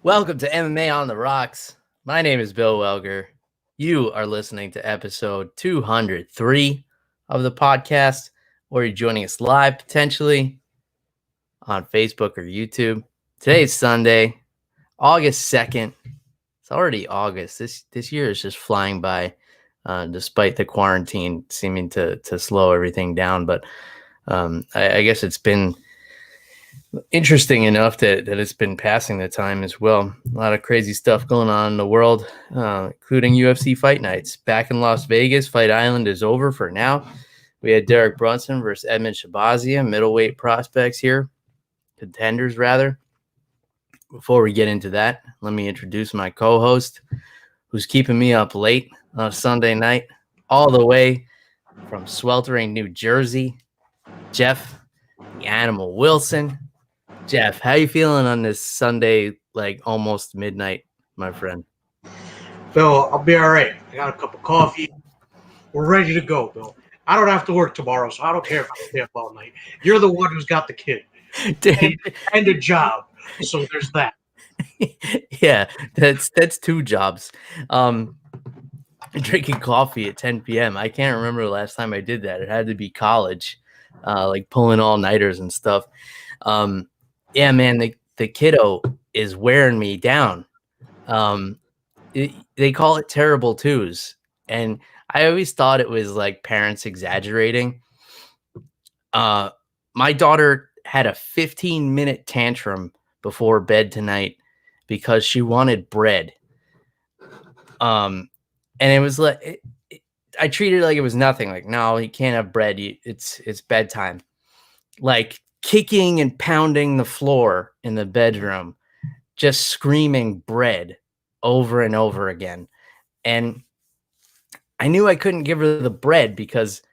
Welcome to MMA on the Rocks. My name is Bill Welger. You are listening to episode 203 of the podcast, or you're joining us live potentially on Facebook or YouTube. Today is Sunday, August 2nd. It's already August. This year is just flying by, despite the quarantine seeming to slow everything down. But I guess it's been interesting enough that it's been passing the time as well. A lot of crazy stuff going on in the world, including UFC Fight Nights. Back in Las Vegas, Fight Island is over for now. We had Derrick Brunson versus Edmen Shahbazyan, middleweight prospects here, contenders rather. Before we get into that, let me introduce my co-host, who's keeping me up late on a Sunday night, all the way from sweltering New Jersey, Jeff, the Animal Wilson. Jeff, how you feeling on this Sunday, like almost midnight, my friend? Bill, I'll be all right. I got a cup of coffee. We're ready to go, Bill. I don't have to work tomorrow, so I don't care if I stay up all night. You're the one who's got the kid and a job, so there's that. Yeah, that's two jobs. Drinking coffee at 10 p.m. I can't remember the last time I did that. It had to be college, like pulling all-nighters and stuff. Yeah, man, the kiddo is wearing me down. They call it terrible twos. And I always thought it was like parents exaggerating. My daughter had a 15-minute tantrum before bed tonight because she wanted bread. And it was like, I treated it like it was nothing. Like, no, you can't have bread. It's bedtime. Like, kicking and pounding the floor in the bedroom, just screaming bread over and over again. And I knew I couldn't give her the bread because,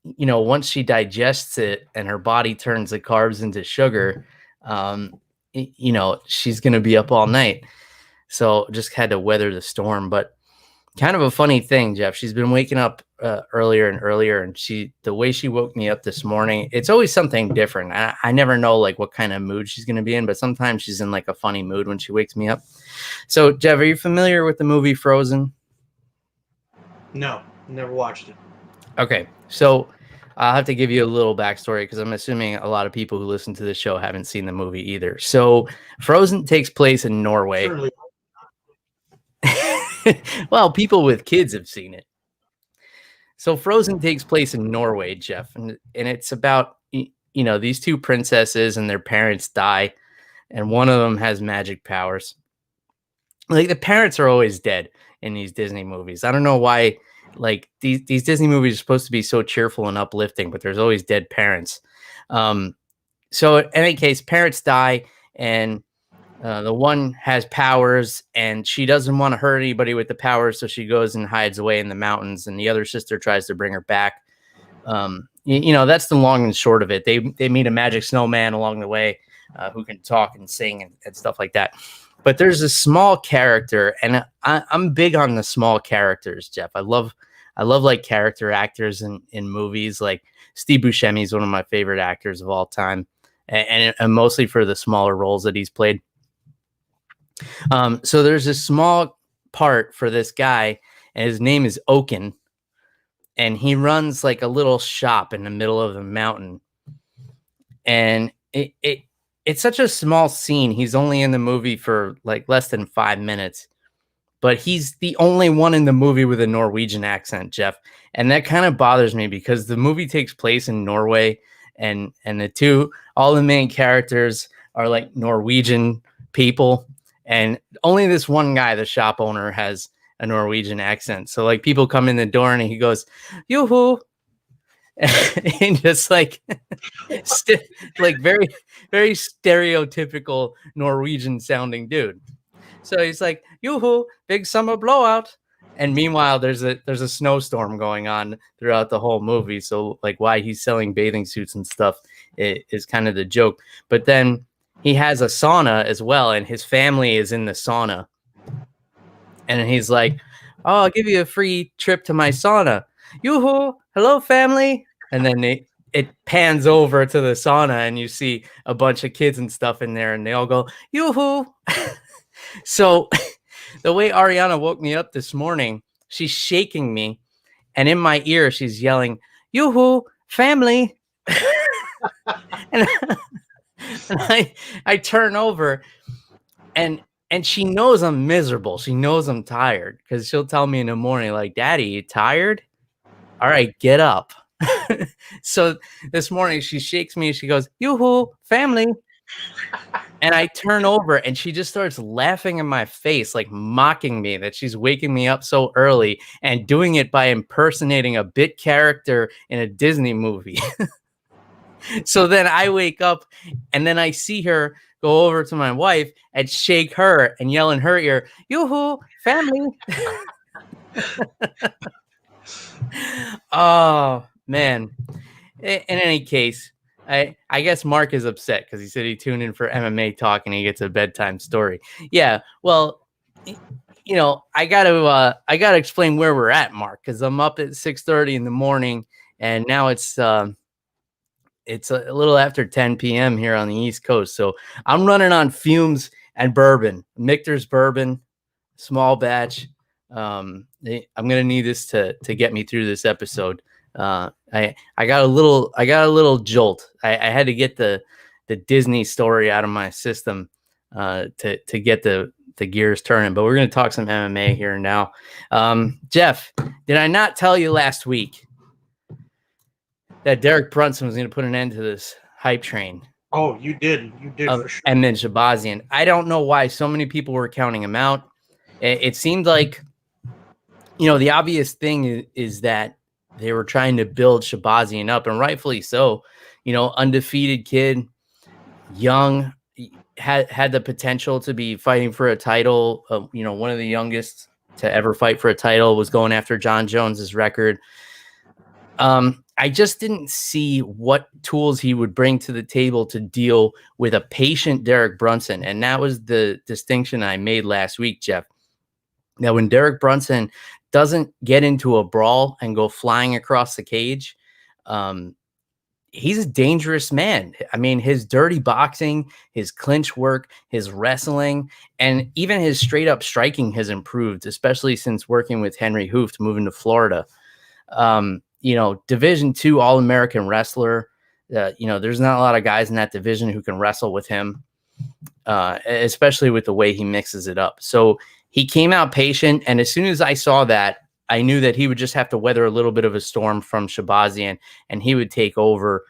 once she digests it and her body turns the carbs into sugar, she's going to be up all night. So just had to weather the storm. But kind of a funny thing, Jeff, she's been waking up earlier and earlier, and the way she woke me up this morning, it's always something different. I never know like what kind of mood she's going to be in, but sometimes she's in like a funny mood when she wakes me up. So, Jeff, are you familiar with the movie Frozen? No, never watched it. Okay, so I'll have to give you a little backstory because I'm assuming a lot of people who listen to the show haven't seen the movie either. So Frozen takes place in Norway. Certainly. Well, people with kids have seen it. So Frozen takes place in Norway, Jeff, and it's about, these two princesses and their parents die, and one of them has magic powers. Like, the parents are always dead in these Disney movies. I don't know why, like, these Disney movies are supposed to be so cheerful and uplifting, but there's always dead parents. So in any case, parents die, and the one has powers, and she doesn't want to hurt anybody with the powers, so she goes and hides away in the mountains, and the other sister tries to bring her back. That's the long and short of it. They meet a magic snowman along the way who can talk and sing and stuff like that. But there's a small character, and I'm big on the small characters, Jeff. I love like character actors in movies. Like Steve Buscemi is one of my favorite actors of all time, and mostly for the smaller roles that he's played. So there's a small part for this guy, and his name is Oaken, and he runs like a little shop in the middle of the mountain. And it's such a small scene. He's only in the movie for like less than 5 minutes, but he's the only one in the movie with a Norwegian accent, Jeff. And that kind of bothers me because the movie takes place in Norway, and all the main characters are like Norwegian people. And only this one guy, the shop owner, has a Norwegian accent. So like people come in the door and he goes, "Yoo-hoo." And just like, like very, very stereotypical Norwegian sounding dude. So he's like, "Yoo-hoo, big summer blowout." And meanwhile, there's a snowstorm going on throughout the whole movie. So like why he's selling bathing suits and stuff is kind of the joke. But then he has a sauna as well, and his family is in the sauna. And he's like, "Oh, I'll give you a free trip to my sauna. Yoo-hoo, hello, family." And then it pans over to the sauna, and you see a bunch of kids and stuff in there, and they all go, "Yoo-hoo." So the way Ariana woke me up this morning, she's shaking me, and in my ear, she's yelling, "Yoo-hoo, family." and I turn over, and she knows I'm miserable. She knows I'm tired because she'll tell me in the morning, like, "Daddy, you tired? All right, get up." So this morning she shakes me and she goes, "Yoo-hoo, family." And I turn over and she just starts laughing in my face, like mocking me that she's waking me up so early and doing it by impersonating a bit character in a Disney movie. So then I wake up and then I see her go over to my wife and shake her and yell in her ear, "Yoo-hoo, family." Oh, man. In any case, I guess Mark is upset because he said he tuned in for MMA talk and he gets a bedtime story. Yeah, well, I gotta explain where we're at, Mark, because I'm up at 6:30 in the morning, and now it's a little after 10 p.m. here on the East Coast. So I'm running on fumes and bourbon, Michter's bourbon, small batch. I'm gonna need this to get me through this episode. I got a little jolt. I had to get the Disney story out of my system to get the gears turning. But we're gonna talk some MMA here now. Jeff, did I not tell you last week that Derrick Brunson was gonna put an end to this hype train? Oh, you did for sure. Edmen Shahbazyan. I don't know why so many people were counting him out. It seemed like, the obvious thing is that they were trying to build Shahbazyan up, and rightfully so. Undefeated kid, young, had the potential to be fighting for a title. One of the youngest to ever fight for a title, was going after John Jones's record. I just didn't see what tools he would bring to the table to deal with a patient Derrick Brunson, and that was the distinction I made last week, Jeff. Now, when Derrick Brunson doesn't get into a brawl and go flying across the cage, he's a dangerous man. I mean, his dirty boxing, his clinch work, his wrestling, and even his straight up striking has improved, especially since working with Henry Hooft, moving to Florida. Division II All-American wrestler. There's not a lot of guys in that division who can wrestle with him, especially with the way he mixes it up. So he came out patient, and as soon as I saw that, I knew that he would just have to weather a little bit of a storm from Shahbazyan, and he would take over.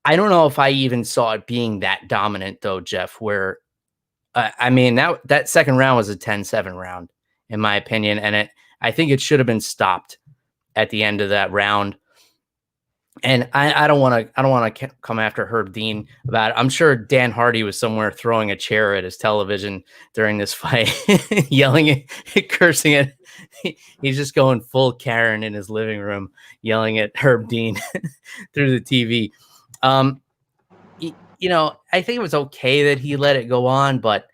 I don't know if I even saw it being that dominant, though, Jeff, where, that second round was a 10-7 round, in my opinion, and I think it should have been stopped at the end of that round. And I don't want to come after Herb Dean about it. I'm sure Dan Hardy was somewhere throwing a chair at his television during this fight, yelling at, cursing it. He's just going full Karen in his living room, yelling at Herb Dean through the TV. I think it was okay that he let it go on, but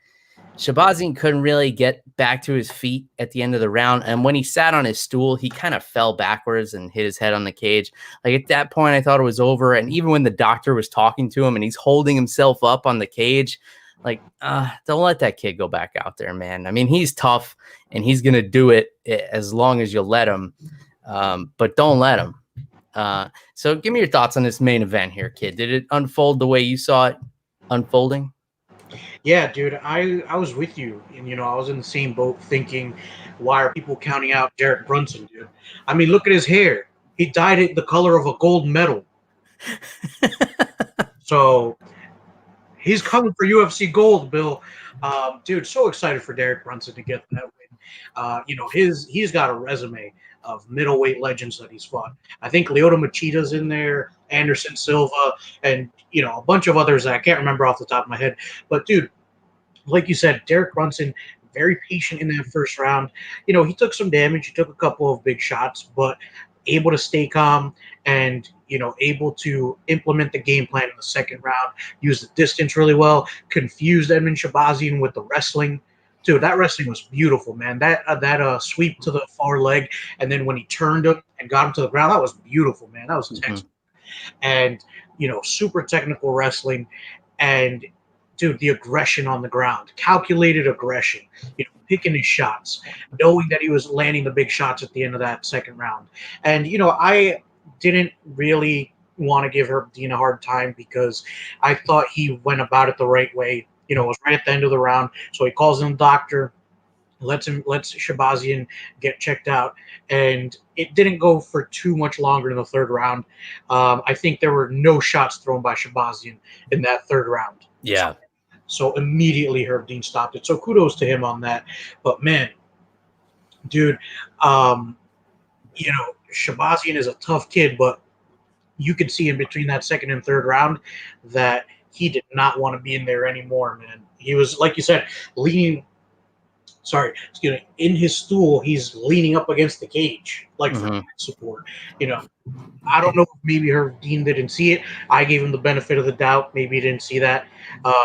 Shahbazyan couldn't really get back to his feet at the end of the round. And when he sat on his stool, he kind of fell backwards and hit his head on the cage. Like, at that point, I thought it was over. And even when the doctor was talking to him and he's holding himself up on the cage, like, don't let that kid go back out there, man. I mean, he's tough and he's going to do it as long as you let him. But don't let him. So give me your thoughts on this main event here, kid. Did it unfold the way you saw it unfolding? Yeah, dude, I was with you, and I was in the same boat, thinking, why are people counting out Derrick Brunson, dude? I mean, look at his hair. He dyed it the color of a gold medal. So he's coming for UFC gold, Bill. Dude, so excited for Derrick Brunson to get that win. He's got a resume of middleweight legends that he's fought. I think Lyoto Machida's in there, Anderson Silva, and a bunch of others that I can't remember off the top of my head. But dude, like you said, Derrick Brunson, very patient in that first round. He took some damage. He took a couple of big shots, but able to stay calm and, able to implement the game plan in the second round, use the distance really well, confused Edmen Shahbazyan with the wrestling. Dude, that wrestling was beautiful, man. That sweep to the far leg, and then when he turned him and got him to the ground, that was beautiful, man. That was textbook. And, super technical wrestling. And dude, the aggression on the ground, calculated aggression, picking his shots, knowing that he was landing the big shots at the end of that second round. And, I didn't really want to give Dean a hard time because I thought he went about it the right way. It was right at the end of the round. So he calls in the doctor, lets Shahbazyan get checked out, and it didn't go for too much longer in the third round. I think there were no shots thrown by Shahbazyan in that third round. Yeah. So immediately Herb Dean stopped it. So kudos to him on that. But man, dude, Shahbazyan is a tough kid, but you could see in between that second and third round that he did not want to be in there anymore, man. He was, like you said, in his stool, he's leaning up against the cage, like for support. I don't know if maybe Herb Dean didn't see it. I gave him the benefit of the doubt. Maybe he didn't see that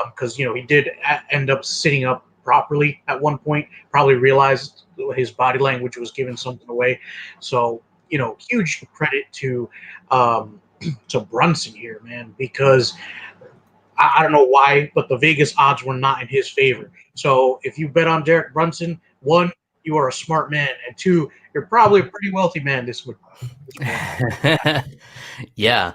because, he did end up sitting up properly at one point, probably realized his body language was giving something away. So, huge credit to Brunson here, man, because I don't know why, but the Vegas odds were not in his favor. So if you bet on Derrick Brunson, one, you are a smart man, and two, you're probably a pretty wealthy man this week. Yeah,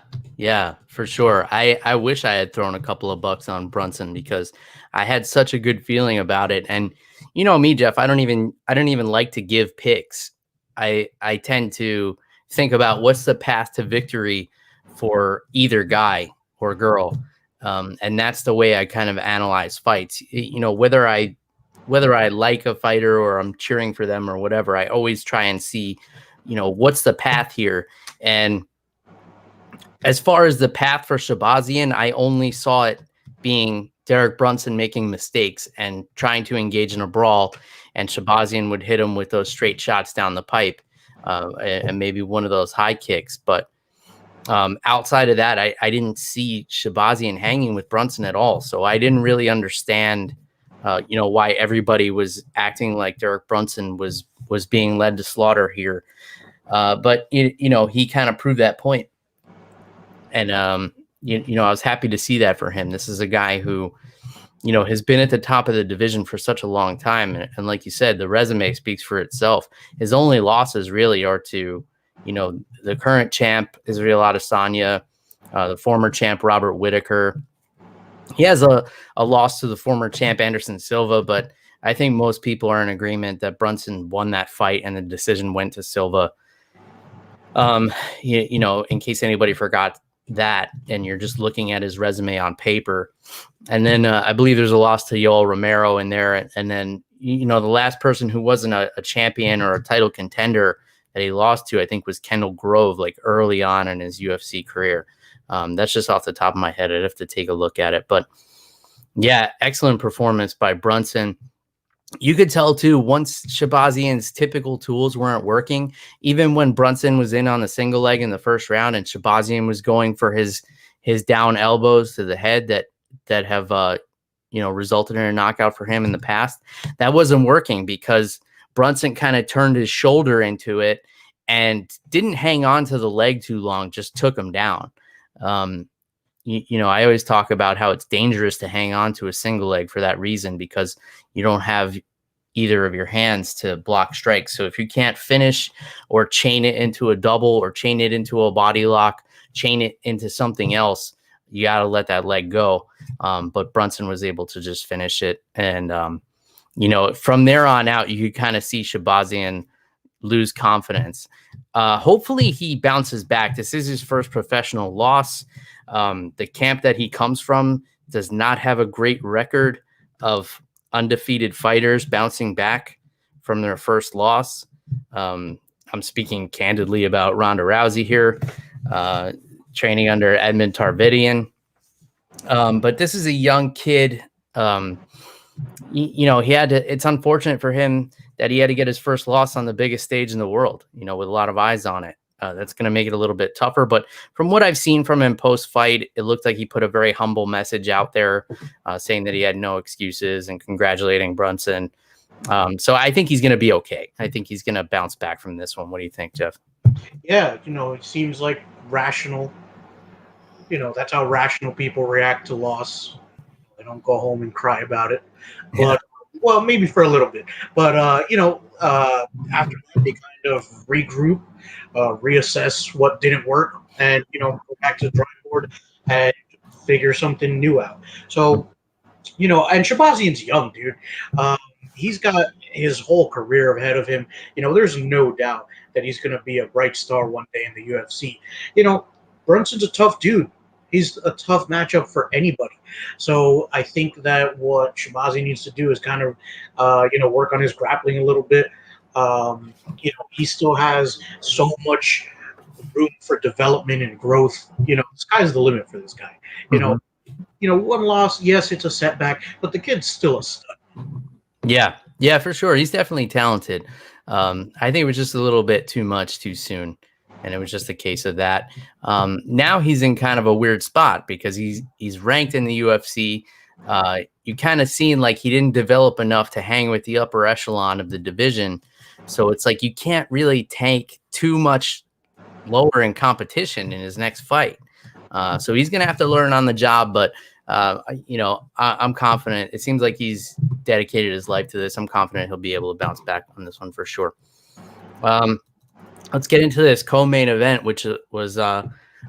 for sure. I wish I had thrown a couple of bucks on Brunson because I had such a good feeling about it. And you know me, Jeff, I don't even like to give picks. I tend to think about what's the path to victory for either guy or girl. And that's the way I kind of analyze fights. Whether I like a fighter or I'm cheering for them or whatever, I always try and see, what's the path here. And as far as the path for Shahbazyan, I only saw it being Derrick Brunson making mistakes and trying to engage in a brawl, and Shahbazyan would hit him with those straight shots down the pipe and maybe one of those high kicks. But outside of that, I didn't see Shahbazyan hanging with Brunson at all. So I didn't really understand, why everybody was acting like Derrick Brunson was being led to slaughter here. But he kind of proved that point. And, I was happy to see that for him. This is a guy who, has been at the top of the division for such a long time. And like you said, the resume speaks for itself. His only losses really are to, the current champ, Israel Adesanya, the former champ, Robert Whittaker. He has a loss to the former champ, Anderson Silva, but I think most people are in agreement that Brunson won that fight and the decision went to Silva. In case anybody forgot that, and you're just looking at his resume on paper. And then I believe there's a loss to Yoel Romero in there. And then, the last person who wasn't a champion or a title contender that he lost to, I think, was Kendall Grove, like early on in his UFC career. That's just off the top of my head. I'd have to take a look at it. But yeah, excellent performance by Brunson. You could tell too, once Shahbazyan's typical tools weren't working, even when Brunson was in on the single leg in the first round and Shahbazyan was going for his down elbows to the head that have resulted in a knockout for him in the past, that wasn't working because Brunson kind of turned his shoulder into it and didn't hang on to the leg too long, just took him down. I always talk about how it's dangerous to hang on to a single leg for that reason, because you don't have either of your hands to block strikes. So if you can't finish or chain it into a double or chain it into a body lock, chain it into something else, you got to let that leg go. But Brunson was able to just finish it. And, from there on out, you could kind of see Shahbazyan lose confidence. Hopefully he bounces back. This is his first professional loss. The camp that he comes from does not have a great record of undefeated fighters bouncing back from their first loss. I'm speaking candidly about Ronda Rousey here, training under Edmen Tarvedian. But this is a young kid. It's unfortunate for him that he had to get his first loss on the biggest stage in the world, with a lot of eyes on it. That's going to make it a little bit tougher. But from what I've seen from him post-fight, it looked like he put a very humble message out there saying that he had no excuses and congratulating Brunson. So I think he's going to be okay. I think he's going to bounce back from this one. What do you think, Jeff? Yeah, it seems like rational. That's how rational people react to loss. don't go home and cry about it. But well, maybe for a little bit. But after that, they kind of regroup, reassess what didn't work, and go back to the drawing board and figure something new out. So and Shahbazyan's young, dude. He's got his whole career ahead of him. There's no doubt that he's going to be a bright star one day in the UFC. Brunson's a tough dude. He's a tough matchup for anybody. So I think that what Shahbazyan needs to do is kind of, work on his grappling a little bit. He still has so much room for development and growth. The sky's the limit for this guy. One loss, yes, it's a setback, but the kid's still a stud. Yeah, for sure. He's definitely talented. I think it was just a little bit too much too soon. And it was just a case of that. Now he's in kind of a weird spot because he's ranked in the UFC. You kind of seen like he didn't develop enough to hang with the upper echelon of the division. So it's like you can't really take too much lower in competition in his next fight. So he's going to have to learn on the job. But, I'm confident. It seems like he's dedicated his life to this. I'm confident he'll be able to bounce back on this one for sure. Let's get into this co-main event, which was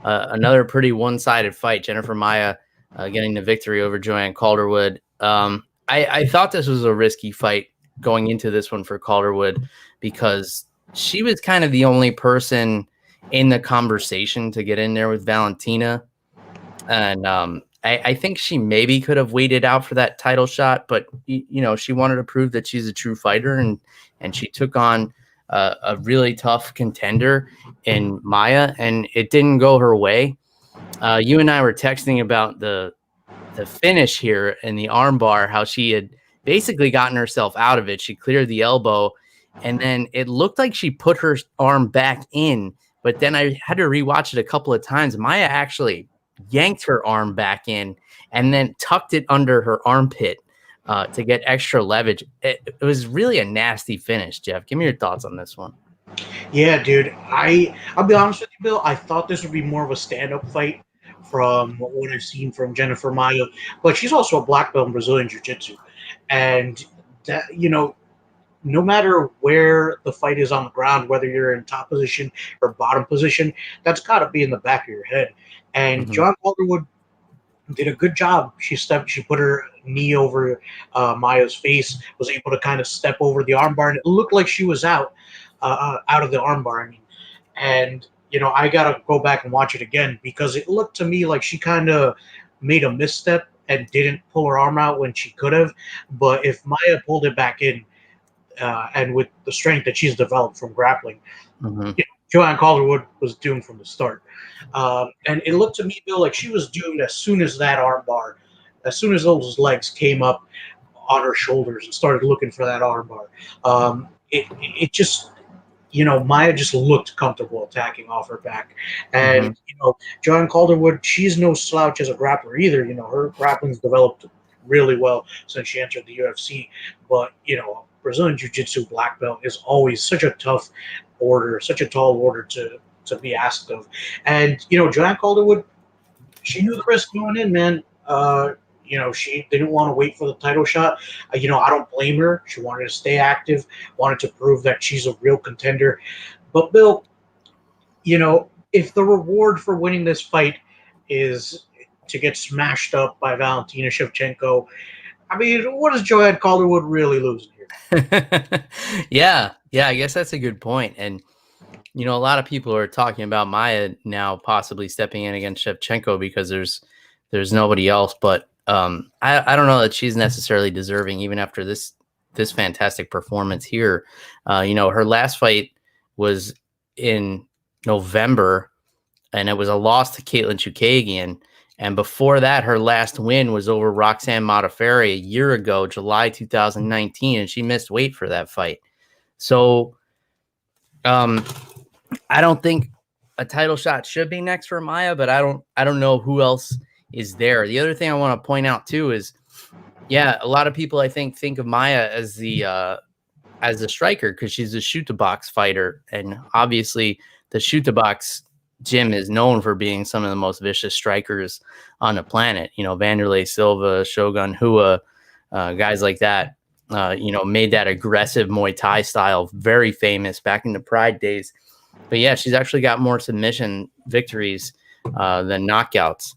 another pretty one-sided fight. Jennifer Maia getting the victory over Joanne Calderwood. I thought this was a risky fight going into this one for Calderwood because she was kind of the only person in the conversation to get in there with Valentina. And I think she maybe could have waited out for that title shot, but, she wanted to prove that she's a true fighter, and she took on a really tough contender in Maia, and it didn't go her way. You and I were texting about the finish here in the armbar, how she had basically gotten herself out of it. She cleared the elbow, and then it looked like she put her arm back in, but then I had to rewatch it a couple of times. Maia actually yanked her arm back in and then tucked it under her armpit to get extra leverage. It was really a nasty finish, Jeff. Give me your thoughts on this one. Yeah, dude. I'll be honest with you, Bill. I thought this would be more of a stand-up fight from what I've seen from Jennifer Maia, but she's also a black belt in Brazilian Jiu-Jitsu, and that no matter where the fight is on the ground, whether you're in top position or bottom position, that's got to be in the back of your head. And Joanne Calderwood did a good job. She put her knee over Maia's face, was able to kind of step over the armbar, and it looked like she was out of the armbar. And I gotta go back and watch it again because it looked to me like she kind of made a misstep and didn't pull her arm out when she could have. But if Maia pulled it back in, and with the strength that she's developed from grappling, Joanne Calderwood was doomed from the start. And it looked to me, Bill, like she was doomed as soon as that armbar, as soon as those legs came up on her shoulders and started looking for that armbar. It just, Maia just looked comfortable attacking off her back. And, Joanne Calderwood, she's no slouch as a grappler either. Her grappling's developed really well since she entered the UFC. But, Brazilian Jiu-Jitsu black belt is always such a tough order, such a tall order to be asked of. And, Joanne Calderwood, she knew the risk going in, man. She didn't want to wait for the title shot. I don't blame her. She wanted to stay active, wanted to prove that she's a real contender. But, Bill, if the reward for winning this fight is to get smashed up by Valentina Shevchenko, what is Joanne Calderwood really losing here? Yeah, I guess that's a good point. And, a lot of people are talking about Maia now possibly stepping in against Shevchenko because there's nobody else. But I don't know that she's necessarily deserving even after this fantastic performance here. Her last fight was in November, and it was a loss to Caitlin Chookagian. And before that, her last win was over Roxanne Modafferi a year ago, July 2019, and she missed weight for that fight. So I don't think a title shot should be next for Maia, but I don't know who else is there. The other thing I want to point out too is, a lot of people I think of Maia as the striker because she's a shoot-to-box fighter, and obviously the shoot-to-box gym is known for being some of the most vicious strikers on the planet. You know, Vanderlei Silva, Shogun Hua, guys like that, you know, made that aggressive Muay Thai style very famous back in the Pride days. But yeah, she's actually got more submission victories than knockouts.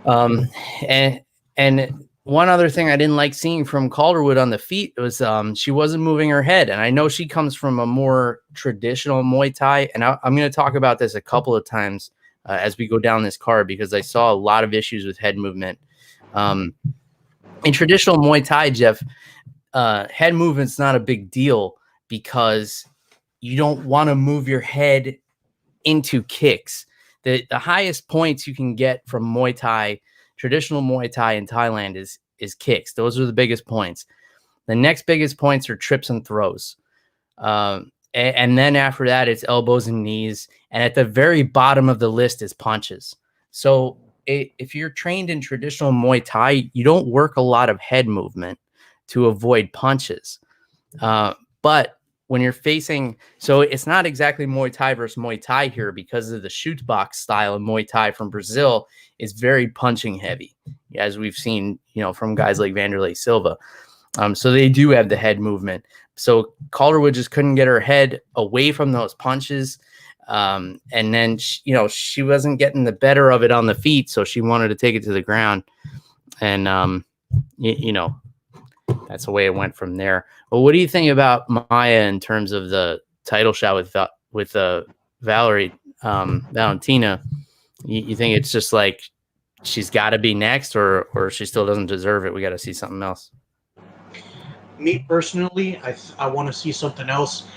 And one other thing I didn't like seeing from Calderwood on the feet was she wasn't moving her head. And I know she comes from a more traditional Muay Thai. And I'm going to talk about this a couple of times as we go down this card, because I saw a lot of issues with head movement. In traditional Muay Thai, Jeff, head movement's not a big deal because you don't want to move your head into kicks. The highest points you can get from Muay Thai, traditional Muay Thai in Thailand, is kicks. Those are the biggest points. The next biggest points are trips and throws. And then after that, it's elbows and knees. And at the very bottom of the list is punches. So if you're trained in traditional Muay Thai, you don't work a lot of head movement to avoid punches. But when you're facing, so it's not exactly Muay Thai versus Muay Thai here, because of the shoot box style of Muay Thai from Brazil is very punching heavy, as we've seen, you know, from guys like Vanderlei Silva. So they do have the head movement. So Calderwood just couldn't get her head away from those punches. And then, she wasn't getting the better of it on the feet. So she wanted to take it to the ground. And, that's the way it went from there. But what do you think about Maia in terms of the title shot with Valentina? You think it's just like she's got to be next, or she still doesn't deserve it? We got to see something else. Me personally, I want to see something else,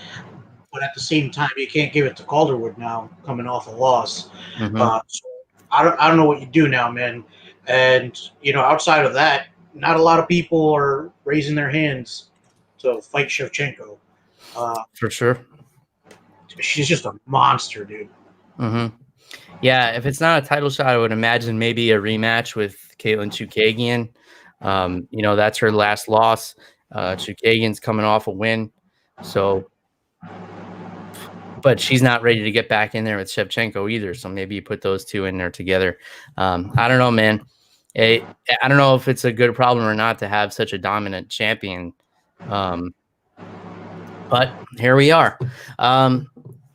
but at the same time, you can't give it to Calderwood now, coming off a loss. Mm-hmm. So I don't know what you do now, man. And outside of that, not a lot of people are raising their hands to fight Shevchenko. For sure. She's just a monster, dude. Mm-hmm. Yeah, if it's not a title shot, I would imagine maybe a rematch with Caitlin Chookagian. That's her last loss. Chookagian's coming off a win. So, but she's not ready to get back in there with Shevchenko either. So maybe you put those two in there together. I don't know, man. I don't know if it's a good problem or not to have such a dominant champion. But here we are.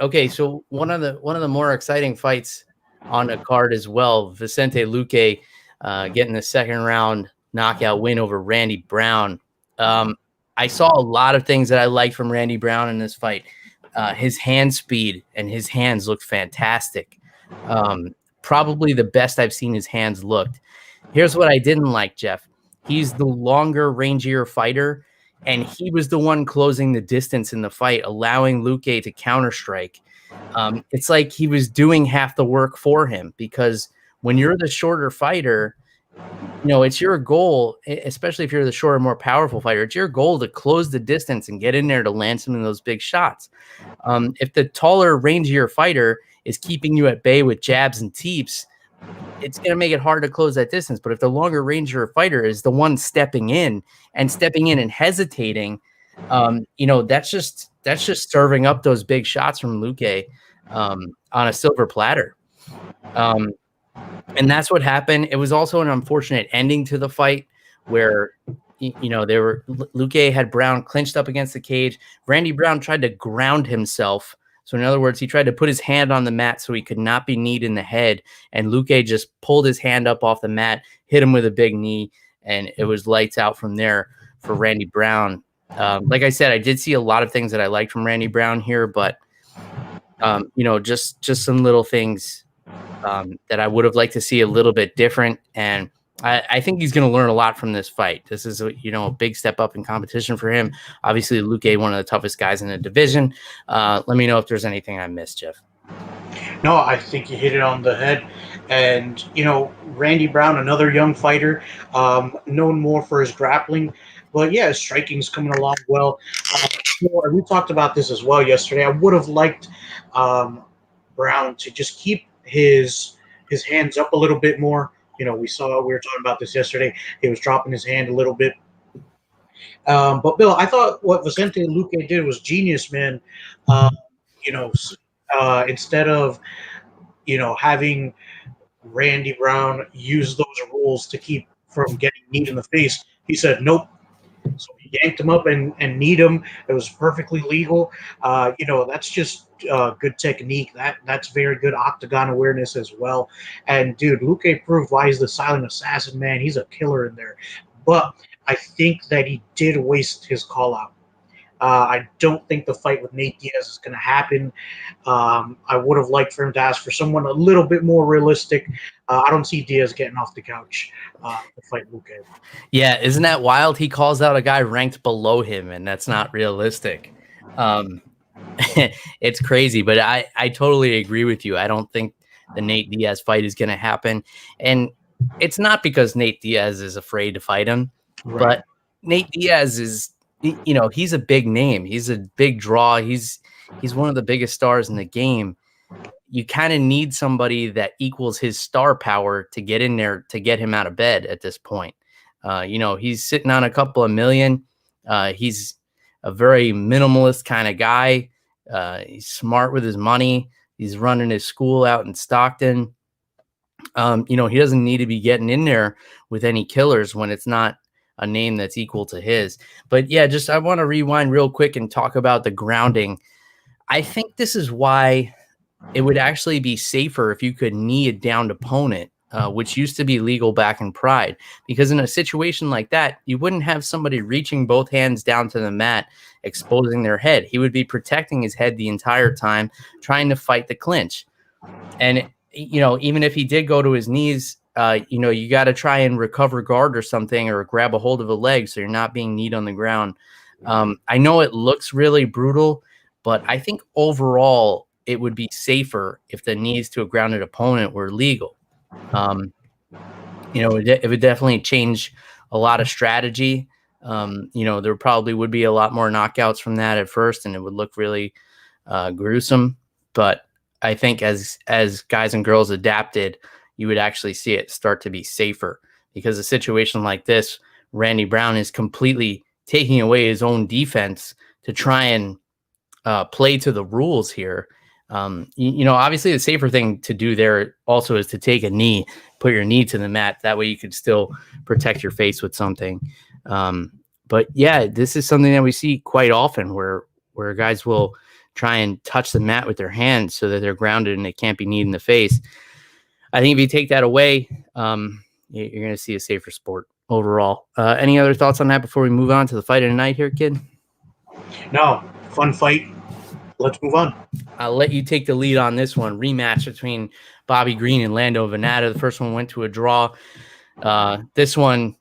Okay, so one of the more exciting fights on the card as well, Vicente Luque getting the second round knockout win over Randy Brown. I saw a lot of things that I liked from Randy Brown in this fight. His hand speed and his hands looked fantastic. Probably the best I've seen his hands looked. Here's what I didn't like, Jeff. He's the longer, rangier fighter, and he was the one closing the distance in the fight, allowing Luque to counterstrike. It's like he was doing half the work for him, because when you're the shorter fighter, it's your goal, especially if you're the shorter, more powerful fighter, it's your goal to close the distance and get in there to land some of those big shots. If the taller, rangier fighter is keeping you at bay with jabs and teeps, it's going to make it hard to close that distance. But if the longer rangier fighter is the one stepping in and hesitating, that's just serving up those big shots from Luque on a silver platter. And that's what happened. It was also an unfortunate ending to the fight where, Luque had Brown clinched up against the cage. Randy Brown tried to ground himself. So in other words, he tried to put his hand on the mat so he could not be kneed in the head. And Luque just pulled his hand up off the mat, hit him with a big knee, and it was lights out from there for Randy Brown. Like I said, I did see a lot of things that I liked from Randy Brown here, but just some little things that I would have liked to see a little bit different. And I think he's going to learn a lot from this fight. This is a big step up in competition for him. Obviously, Luque, one of the toughest guys in the division. Let me know if there's anything I missed, Jeff. No, I think you hit it on the head. And, Randy Brown, another young fighter, known more for his grappling. But, yeah, his striking's coming along well. We talked about this as well yesterday. I would have liked Brown to just keep his hands up a little bit more. We were talking about this yesterday. He was dropping his hand a little bit. But, Bill, I thought what Vicente Luque did was genius, man. Instead of having Randy Brown use those rules to keep from getting kneed in the face. He said, nope. So he yanked him up and kneed him. It was perfectly legal. That's just good technique. That's very good octagon awareness as well. And dude, Luque proved why he's the silent assassin, man. He's a killer in there. But I think that he did waste his call out. I don't think the fight with Nate Diaz is going to happen. I would have liked for him to ask for someone a little bit more realistic. I don't see Diaz getting off the couch to fight Luque. Yeah, isn't that wild? He calls out a guy ranked below him, and that's not realistic. It's crazy, but I totally agree with you. I don't think the Nate Diaz fight is going to happen. And it's not because Nate Diaz is afraid to fight him, right. But Nate Diaz is, he's a big name. He's a big draw. He's one of the biggest stars in the game. You kind of need somebody that equals his star power to get in there to get him out of bed at this point. He's sitting on a couple of million. He's a very minimalist kind of guy. He's smart with his money. He's running his school out in Stockton. He doesn't need to be getting in there with any killers when it's not a name that's equal to his. But yeah, I want to rewind real quick and talk about the grounding. I think this is why it would actually be safer if you could knee a downed opponent, which used to be legal back in Pride. Because in a situation like that, you wouldn't have somebody reaching both hands down to the mat, exposing their head. He would be protecting his head the entire time, trying to fight the clinch. And, even if he did go to his knees, you got to try and recover guard or something, or grab a hold of a leg so you're not being kneed on the ground. I know it looks really brutal, but I think overall it would be safer if the knees to a grounded opponent were legal. It would definitely change a lot of strategy. There probably would be a lot more knockouts from that at first, and it would look really gruesome. But I think as guys and girls adapted, you would actually see it start to be safer, because a situation like this, Randy Brown is completely taking away his own defense to try and play to the rules here. Obviously the safer thing to do there also is to take a knee, put your knee to the mat. That way you could still protect your face with something. But yeah, this is something that we see quite often where guys will try and touch the mat with their hands so that they're grounded and they can't be kneed in the face. I think if you take that away, you're going to see a safer sport overall. Any other thoughts on that before we move on to the fight of the night here, kid? No, fun fight. Let's move on. I'll let you take the lead on this one. Rematch between Bobby Green and Lando Vannata. The first one went to a draw. This one,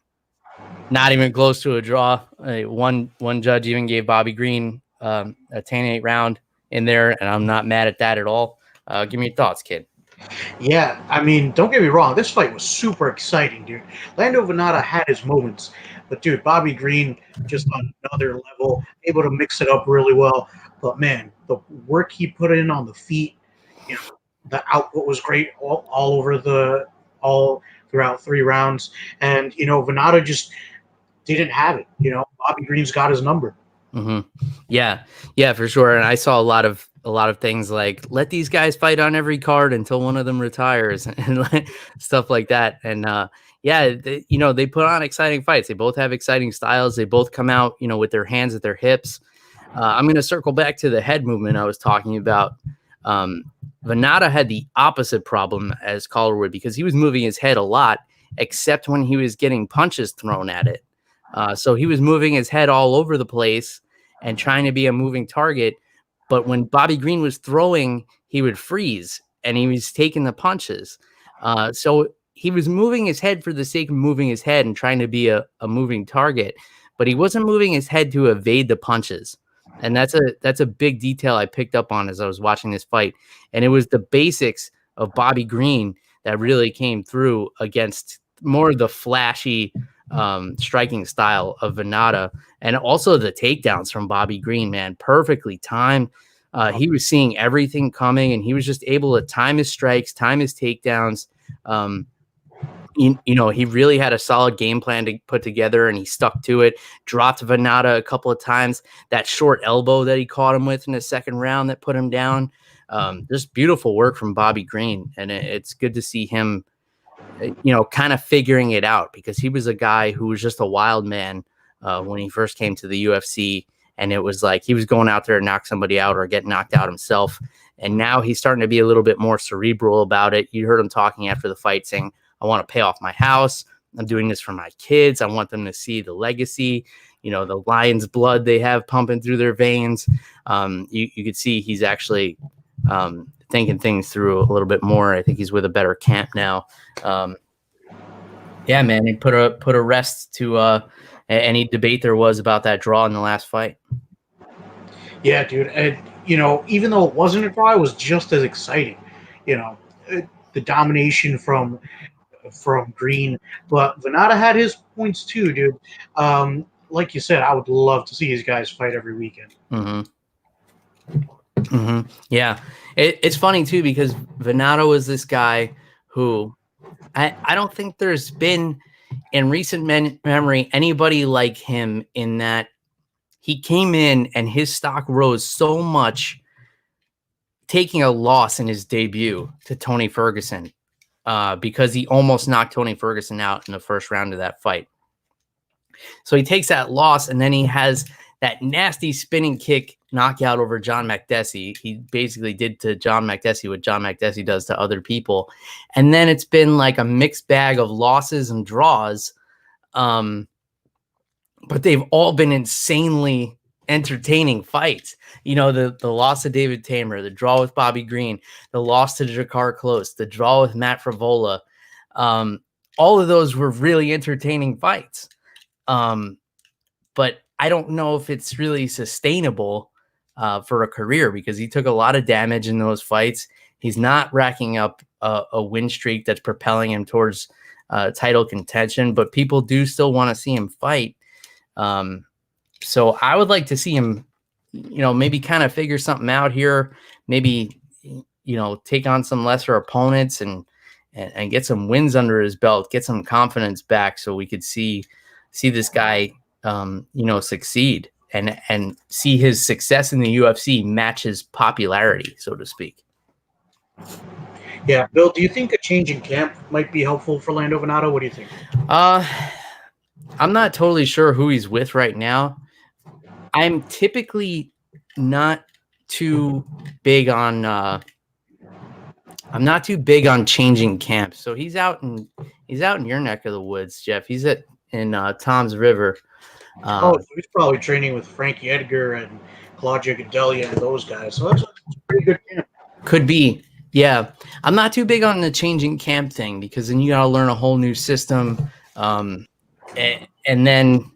not even close to a draw. One judge even gave Bobby Green a 10-8 round in there, and I'm not mad at that at all. Give me your thoughts, kid. Yeah, I mean, don't get me wrong. This fight was super exciting, dude. Lando Vannata had his moments, but dude, Bobby Green just on another level, able to mix it up really well. But man, the work he put in on the feet, the output was great all throughout 3 rounds. And Vannata just didn't have it. Bobby Green's got his number. Mm-hmm. Yeah, for sure. And I saw a lot of things like, let these guys fight on every card until one of them retires and stuff like that. And they put on exciting fights. They both have exciting styles. They both come out, with their hands at their hips. I'm going to circle back to the head movement I was talking about. Vannata had the opposite problem as Calderwood because he was moving his head a lot, except when he was getting punches thrown at it. So he was moving his head all over the place and trying to be a moving target. But when Bobby Green was throwing, he would freeze and he was taking the punches. So he was moving his head for the sake of moving his head and trying to be a moving target, but he wasn't moving his head to evade the punches. And that's a big detail I picked up on as I was watching this fight. And it was the basics of Bobby Green that really came through against more of the flashy striking style of Vannata, and also the takedowns from Bobby Green, man, perfectly timed. He was seeing everything coming, and he was just able to time his strikes, time his takedowns. He really had a solid game plan to put together, and he stuck to it. Dropped Vannata a couple of times. That short elbow that he caught him with in the second round that put him down. Just beautiful work from Bobby Green, and it's good to see him, kind of figuring it out, because he was a guy who was just a wild man when he first came to the UFC, and it was like he was going out there to knock somebody out or get knocked out himself. And now he's starting to be a little bit more cerebral about it. You heard him talking after the fight saying, I want to pay off my house. I'm doing this for my kids. I want them to see the legacy, the Lions blood they have pumping through their veins. You could see he's actually thinking things through a little bit more. I think he's with a better camp now. Yeah, man, he put a rest to any debate there was about that draw in the last fight. Yeah, dude. And, even though it wasn't a draw, it was just as exciting. The domination from Green, but Vannata had his points too, dude. Like you said, I would love to see these guys fight every weekend. Yeah, it's funny too, because Vannata was this guy who I don't think there's been in recent memory anybody like him, in that he came in and his stock rose so much, taking a loss in his debut to Tony Ferguson, because he almost knocked Tony Ferguson out in the first round of that fight. So he takes that loss, and then he has that nasty spinning kick knockout over John Makdessi. He basically did to John Makdessi what John Makdessi does to other people. And then it's been like a mixed bag of losses and draws. But they've all been insanely entertaining fights. The loss of David Tamer, the draw with Bobby Green, the loss to Jakar Close, the draw with Matt Frivola. All of those were really entertaining fights. But I don't know if it's really sustainable for a career, because he took a lot of damage in those fights. He's not racking up a win streak that's propelling him towards title contention, but people do still want to see him fight. So I would like to see him, maybe kind of figure something out here, maybe, take on some lesser opponents and get some wins under his belt, get some confidence back, so we could see this guy, succeed and see his success in the UFC match his popularity, so to speak. Yeah. Bill, do you think a change in camp might be helpful for Lando Vannata? What do you think? I'm not totally sure who he's with right now. I'm typically not too big on changing camps. So he's out in your neck of the woods, Jeff. He's in Tom's River. So he's probably training with Frankie Edgar and Claudia Gadelia and those guys. So that's a pretty good camp. Could be. Yeah. I'm not too big on the changing camp thing, because then you got to learn a whole new system. And then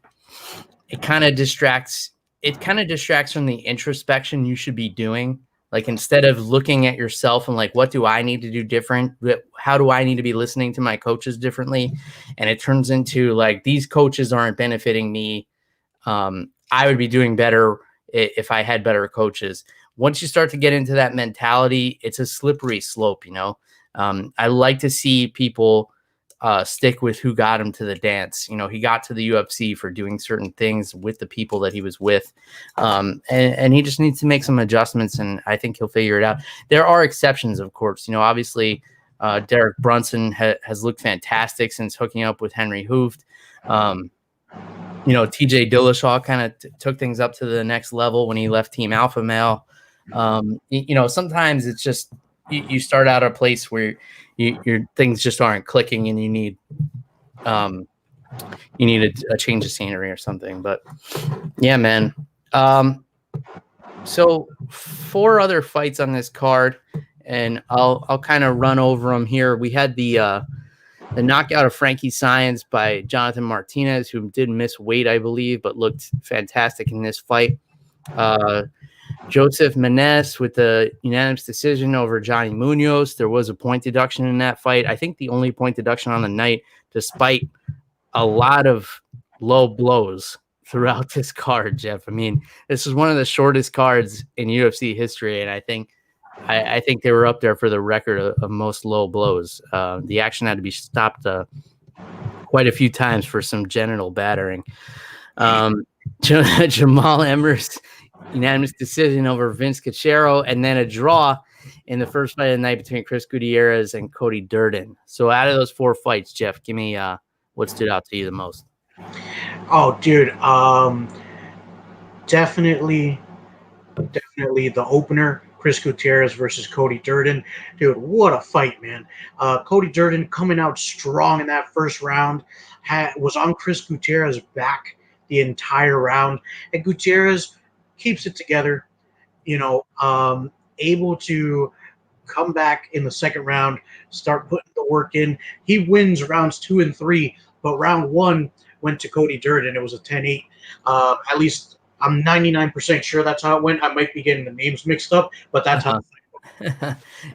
it kind of distracts from the introspection you should be doing. Like, instead of looking at yourself and like, what do I need to do different? How do I need to be listening to my coaches differently? And it turns into like, these coaches aren't benefiting me. I would be doing better if I had better coaches. Once you start to get into that mentality, it's a slippery slope. I like to see people stick with who got him to the dance. He got to the UFC for doing certain things with the people that he was with. And he just needs to make some adjustments, and I think he'll figure it out. There are exceptions, of course. Obviously, Derrick Brunson has looked fantastic since hooking up with Henry Hooft. TJ Dillashaw kind of took things up to the next level when he left Team Alpha Male. Sometimes it's just you start out at a place where your things just aren't clicking, and you need a change of scenery or something. But yeah, man. So 4 other fights on this card, and I'll kind of run over them here. We had the knockout of Frankie Saenz by Jonathan Martinez, who did miss weight, I believe, but looked fantastic in this fight. Joseph Menes with the unanimous decision over Johnny Munoz. There was a point deduction in that fight. I think the only point deduction on the night, despite a lot of low blows throughout this card, Jeff. I mean, this is one of the shortest cards in UFC history, and I think they were up there for the record of most low blows. The action had to be stopped quite a few times for some genital battering. Jamal Emmer's unanimous decision over Vince Cachero, and then a draw in the first fight of the night between Chris Gutierrez and Cody Durden. So out of those 4 fights, Jeff, give me what stood out to you the most. Oh, dude, definitely the opener, Chris Gutierrez versus Cody Durden. Dude, what a fight, man. Cody Durden coming out strong in that first round, was on Chris Gutierrez's back the entire round, and Gutierrez keeps it together, able to come back in the second round, start putting the work in. He wins rounds 2 and 3, but round 1 went to Cody Durden. It was a 10-8. At least I'm 99% sure that's how it went. I might be getting the names mixed up, but that's how.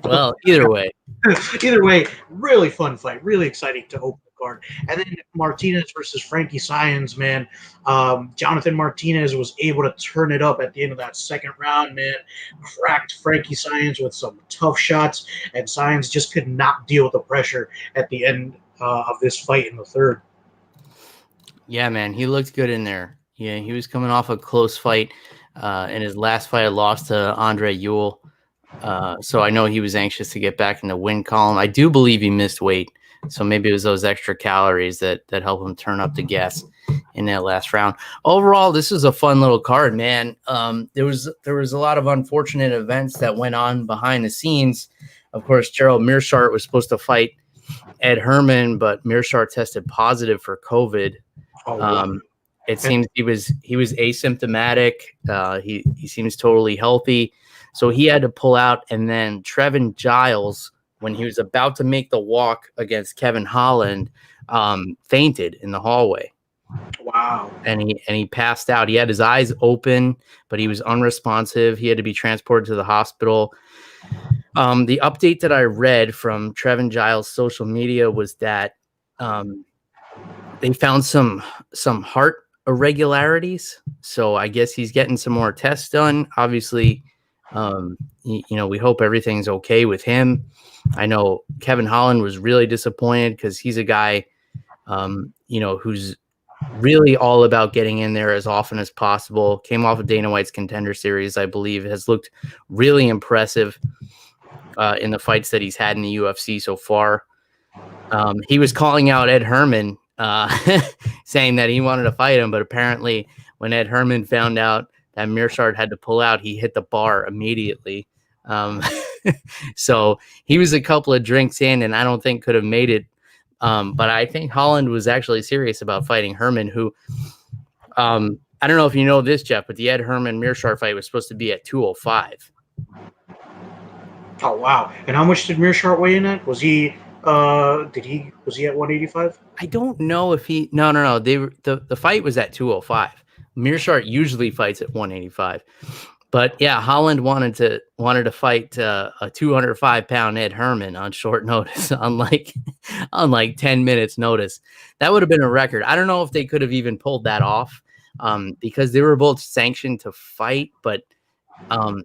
Well, either way, really fun fight, really exciting to open the card. And then Martinez versus Frankie Saenz, man. Jonathan Martinez was able to turn it up at the end of that second round, man. Cracked Frankie Saenz with some tough shots, and Saenz just could not deal with the pressure at the end of this fight in the third. Yeah, man, he looked good in there. Yeah, he was coming off a close fight. In his last fight, I lost to Andre Ewell. So I know he was anxious to get back in the win column. I do believe he missed weight. So maybe it was those extra calories that helped him turn up the gas in that last round. Overall, this was a fun little card, man. There was a lot of unfortunate events that went on behind the scenes. Of course, Gerald Meerschaert was supposed to fight Ed Herman, but Meerschaert tested positive for COVID. It seems he was asymptomatic. He seems totally healthy. So he had to pull out, and then Trevin Giles, when he was about to make the walk against Kevin Holland, fainted in the hallway. Wow. And he passed out. He had his eyes open, but he was unresponsive. He had to be transported to the hospital. The update that I read from Trevin Giles' social media was that they found some heart irregularities. So I guess he's getting some more tests done. Obviously, we hope everything's okay with him. I know Kevin Holland was really disappointed because he's a guy, who's really all about getting in there as often as possible. Came off of Dana White's Contender Series, I believe, has looked really impressive in the fights that he's had in the UFC so far. He was calling out Ed Herman, saying that he wanted to fight him, but apparently when Ed Herman found out that Meerschaert had to pull out, he hit the bar immediately. So he was a couple of drinks in, and I don't think could have made it. But I think Holland was actually serious about fighting Herman, who I don't know if you know this, Jeff, but the Ed Herman Meerschaert fight was supposed to be at 205. Oh wow! And how much did Meerschaert weigh in at? Was he? Was he at 185? I don't know if he. No. The fight was at 205. Meerschaert usually fights at 185, but yeah, Holland wanted to fight a 205-pound Ed Herman on short notice, on like 10 minutes notice. That would have been a record. I don't know if they could have even pulled that off, because they were both sanctioned to fight, but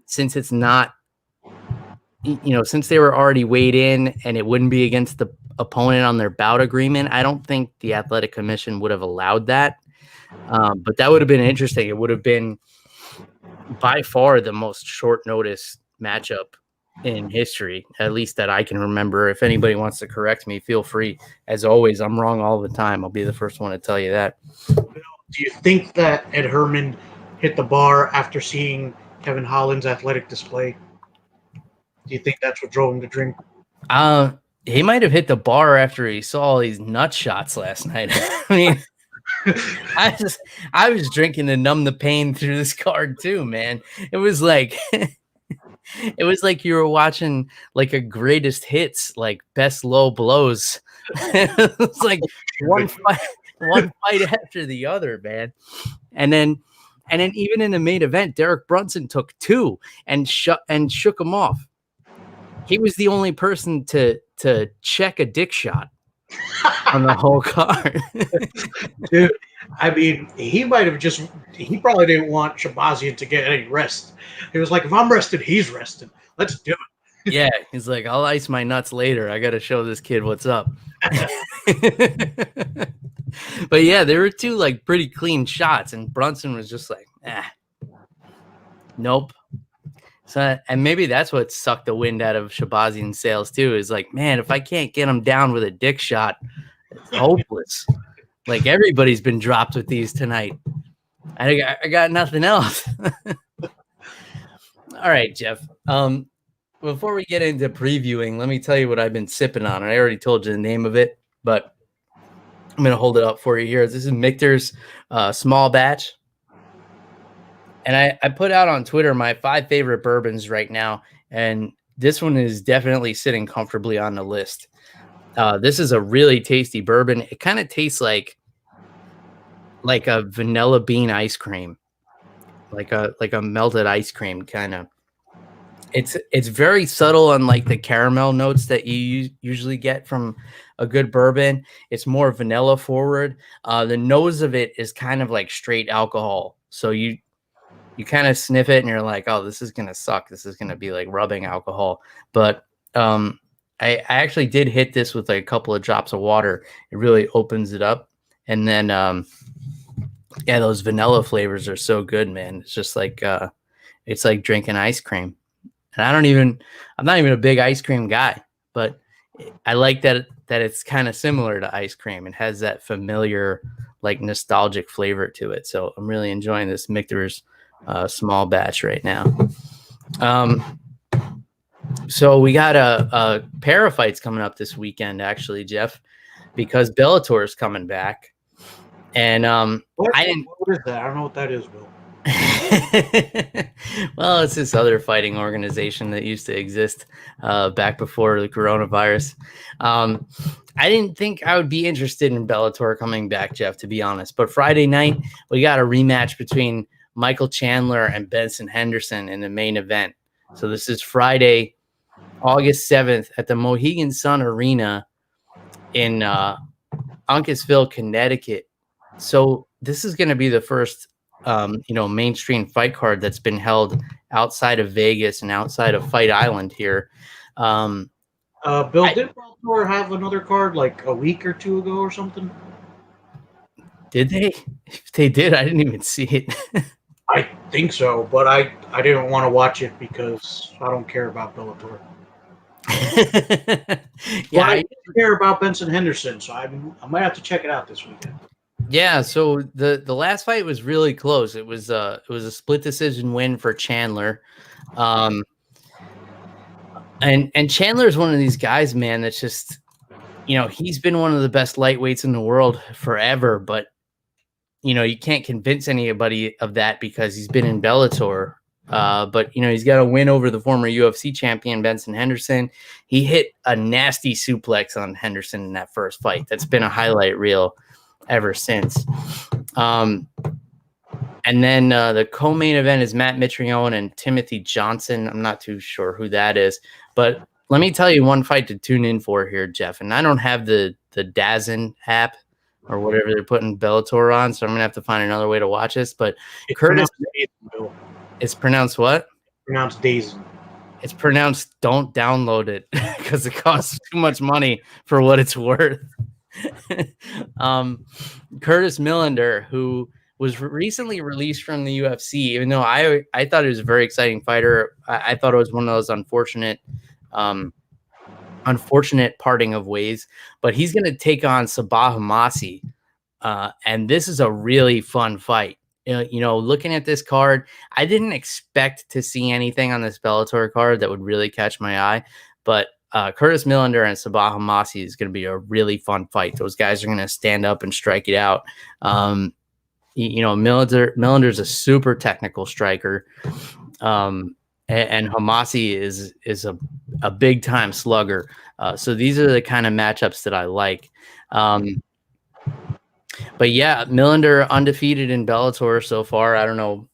since it's not, since they were already weighed in and it wouldn't be against the opponent on their bout agreement, I don't think the Athletic Commission would have allowed that. But that would have been interesting. It would have been by far the most short notice matchup in history, at least that I can remember. If anybody wants to correct me, feel free. As always, I'm wrong all the time. I'll be the first one to tell you that. Do you think that Ed Herman hit the bar after seeing Kevin Holland's athletic display? Do you think that's what drove him to drink? He might have hit the bar after he saw all these nut shots last night. I mean, I was drinking to numb the pain through this card too, man. It was like you were watching like a greatest hits, like best low blows. It was like one fight after the other, man. And then even in the main event, Derrick Brunson took 2 and shook him off. He was the only person to check a dick shot on the whole card. Dude, I mean, he probably didn't want Shahbazyan to get any rest. He was like, if I'm rested, he's rested. Let's do it. Yeah, he's like, I'll ice my nuts later. I got to show this kid what's up. But yeah, there were 2 like pretty clean shots, and Brunson was just like, nope. So, and maybe that's what sucked the wind out of Shahbazyan's sails too. Is like, man, if I can't get him down with a dick shot, it's hopeless. Like everybody's been dropped with these tonight. I got nothing else. All right, Jeff. Before we get into previewing, let me tell you what I've been sipping on. I already told you the name of it, but I'm going to hold it up for you here. This is Michter's small batch. And I put out on Twitter my 5 favorite bourbons right now, and this one is definitely sitting comfortably on the list. This is a really tasty bourbon. It kind of tastes like a vanilla bean ice cream, like a melted ice cream kind of. It's very subtle on like the caramel notes that you usually get from a good bourbon. It's more vanilla forward. The nose of it is kind of like straight alcohol. So you kind of sniff it and you're like, oh, this is going to suck. This is going to be like rubbing alcohol. But I actually did hit this with like a couple of drops of water. It really opens it up. And then, yeah, those vanilla flavors are so good, man. It's just like, it's like drinking ice cream. And I'm not even a big ice cream guy, but I like that it's kind of similar to ice cream. It has that familiar, like nostalgic flavor to it. So I'm really enjoying this Michter's small batch right now. So we got a pair of fights coming up this weekend, actually, Jeff, because Bellator is coming back. And what is that? I don't know what that is, Bill. Well, it's this other fighting organization that used to exist back before the coronavirus. I didn't think I would be interested in Bellator coming back, Jeff, to be honest. But Friday night, we got a rematch between Michael Chandler and Benson Henderson in the main event. So this is Friday, August 7th at the Mohegan Sun Arena in Uncasville, Connecticut. So this is going to be the first mainstream fight card that's been held outside of Vegas and outside of Fight Island here. Bill, did Bellator have another card like a week or two ago or something? Did they? If they did, I didn't even see it. I think so, but I didn't want to watch it because I don't care about Bellator. Yeah, I care about Benson Henderson, so I might have to check it out this weekend. Yeah, so the last fight was really close. It was a split decision win for Chandler. And Chandler is one of these guys, man, that's just, he's been one of the best lightweights in the world forever, but you can't convince anybody of that because he's been in Bellator. But he's got a win over the former UFC champion Benson Henderson. He hit a nasty suplex on Henderson in that first fight. That's been a highlight reel ever since. And then the co-main event is Matt Mitrione and Timothy Johnson. I'm not too sure who that is, but let me tell you one fight to tune in for here, Jeff. And I don't have the DAZN app or whatever they're putting Bellator on, so I'm gonna have to find another way to watch this. But it's pronounced what? Pronounced DAZN. It's pronounced don't download it because it costs too much money for what it's worth. Curtis Millender, who was recently released from the UFC, even though I thought he was a very exciting fighter. I thought it was one of those unfortunate parting of ways, but he's going to take on Sabah Homasi. And this is a really fun fight. Looking at this card, I didn't expect to see anything on this Bellator card that would really catch my eye, but Curtis Millender and Sabah Homasi is going to be a really fun fight. Those guys are going to stand up and strike it out. Millender's a super technical striker, and Homasi is a big time slugger. So these are the kind of matchups that I like. But yeah, Millender undefeated in Bellator so far. I don't know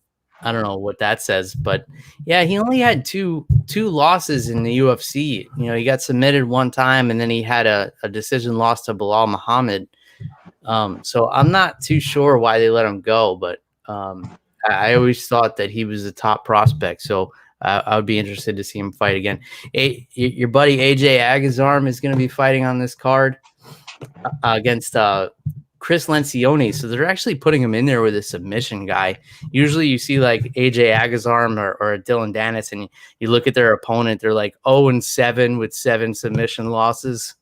what that says, but yeah, he only had two losses in the UFC. He got submitted one time, and then he had a decision loss to Bilal Muhammad. So I'm not too sure why they let him go, but I always thought that he was a top prospect. So I would be interested to see him fight again. Your buddy AJ Agazarm is going to be fighting on this card against Chris Lencioni. So they're actually putting him in there with a submission guy. Usually you see like AJ Agazarm or Dylan Dennis, and you look at their opponent, they're like 0-7 with 7 submission losses.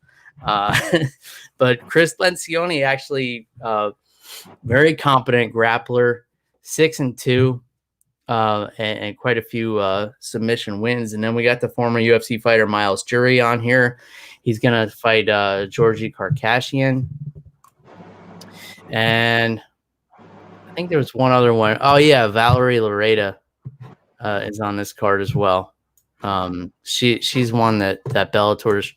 But Chris Lencioni actually very competent grappler, 6-2. And quite a few submission wins. And then we got the former UFC fighter Miles Jury on here. He's going to fight Georgi Karkashian. And I think there was one other one. Oh, yeah, Valerie Lareda is on this card as well. She's one that Bellator's,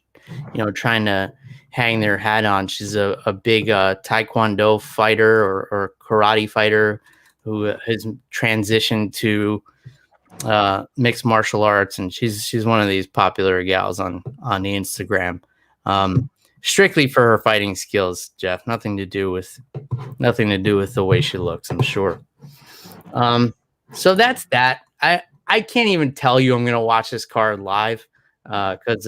trying to hang their hat on. She's a big Taekwondo fighter or karate fighter who has transitioned to mixed martial arts, and she's one of these popular gals on the Instagram, strictly for her fighting skills. Jeff, nothing to do with the way she looks, I'm sure. So that's that. I can't even tell you I'm gonna watch this card live because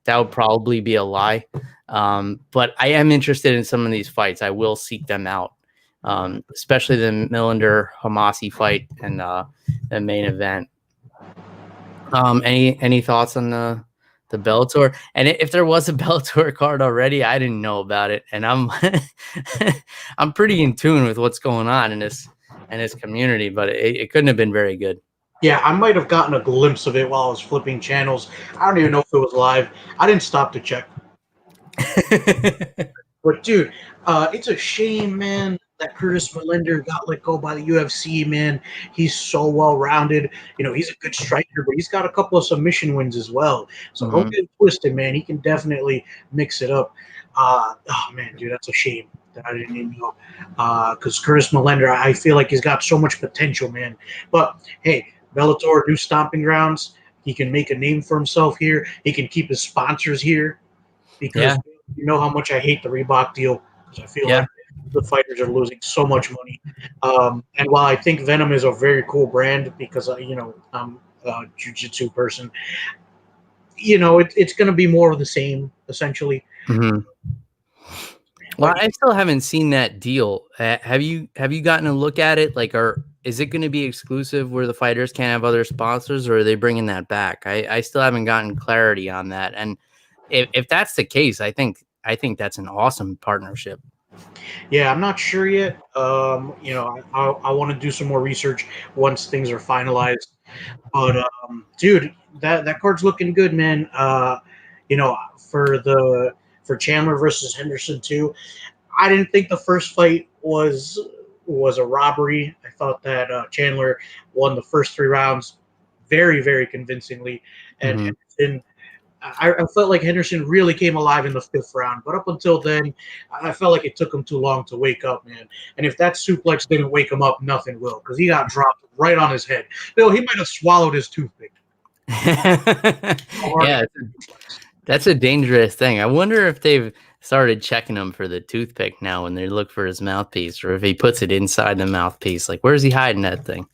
that would probably be a lie. But I am interested in some of these fights. I will seek them out. Especially the Millender Hamasi fight and the main event. Any thoughts on the Bellator? And if there was a Bellator card already, I didn't know about it, and I'm I'm pretty in tune with what's going on in this community, but it couldn't have been very good. Yeah, I might have gotten a glimpse of it while I was flipping channels. I don't even know if it was live. I didn't stop to check. But dude, it's a shame, man, that Curtis Millender got let go by the UFC, man. He's so well-rounded. He's a good striker, but he's got a couple of submission wins as well. So don't get twisted, man. He can definitely mix it up. Oh, man, dude, that's a shame that I didn't even know. Because Curtis Millender, I feel like he's got so much potential, man. But, hey, Bellator, new stomping grounds. He can make a name for himself here. He can keep his sponsors here. Because you know how much I hate the Reebok deal. Because I feel like the fighters are losing so much money. And while I think Venom is a very cool brand because, I'm a jiu-jitsu person, it's going to be more of the same, essentially. Mm-hmm. Well, I still haven't seen that deal. Have you gotten a look at it? Like, is it going to be exclusive where the fighters can't have other sponsors, or are they bringing that back? I still haven't gotten clarity on that. And if that's the case, I think that's an awesome partnership. Yeah, I'm not sure yet. I want to do some more research once things are finalized. But dude, that card's looking good, man. For Chandler versus Henderson too. I didn't think the first fight was a robbery. I thought that Chandler won the first 3 rounds very, very convincingly, and Henderson. I felt like Henderson really came alive in the 5th round, but up until then, I felt like it took him too long to wake up, man. And if that suplex didn't wake him up, nothing will, because he got dropped right on his head. Bill, he might have swallowed his toothpick. Yeah, that's a dangerous thing. I wonder if they've started checking him for the toothpick now when they look for his mouthpiece, or if he puts it inside the mouthpiece. Like, where's he hiding that thing?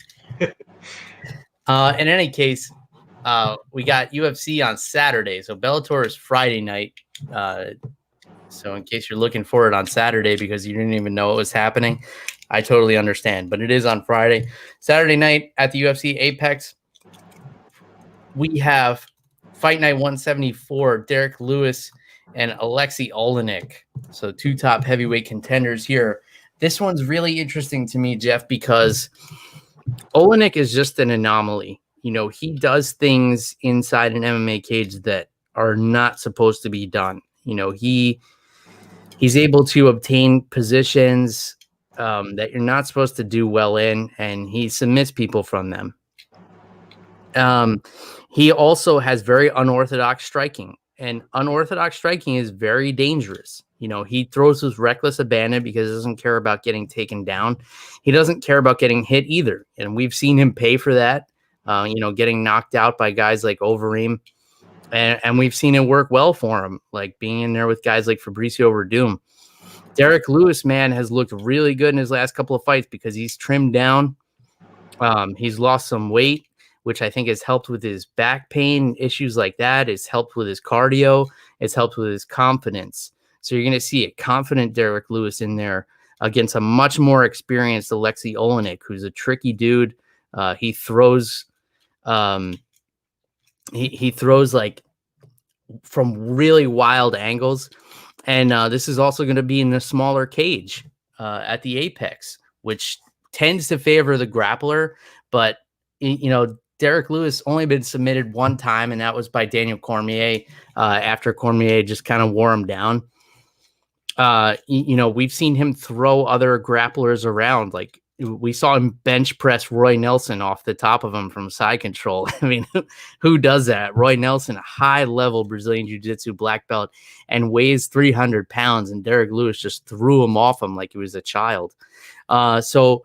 In any case, we got UFC on Saturday. So Bellator is Friday night. So in case you're looking for it on Saturday because you didn't even know it was happening, I totally understand. But it is on Friday. Saturday night at the UFC Apex, we have Fight Night 174, Derrick Lewis and Alexey Oleynik. So 2 top heavyweight contenders here. This one's really interesting to me, Jeff, because Oleynik is just an anomaly. He does things inside an MMA cage that are not supposed to be done. He's able to obtain positions that you're not supposed to do well in, and he submits people from them. He also has very unorthodox striking, and unorthodox striking is very dangerous. He throws with reckless abandon because he doesn't care about getting taken down. He doesn't care about getting hit either. And we've seen him pay for that, getting knocked out by guys like Overeem. And we've seen it work well for him, like being in there with guys like Fabricio Verdum. Derrick Lewis, man, has looked really good in his last couple of fights because he's trimmed down. He's lost some weight, which I think has helped with his back pain, issues like that. It's helped with his cardio. It's helped with his confidence. So you're going to see a confident Derrick Lewis in there. against a much more experienced Alexey Oleynik, who's a tricky dude. He throws he throws like from really wild angles. And this is also going to be in the smaller cage at the apex, which tends to favor the grappler. But, Derrick Lewis only been submitted one time, and that was by Daniel Cormier after Cormier just kind of wore him down. We've seen him throw other grapplers around. Like we saw him bench press Roy Nelson off the top of him from side control. I mean, who does that? Roy Nelson, a high level Brazilian Jiu-Jitsu black belt, and weighs 300 pounds. And Derrick Lewis just threw him off him like he was a child. So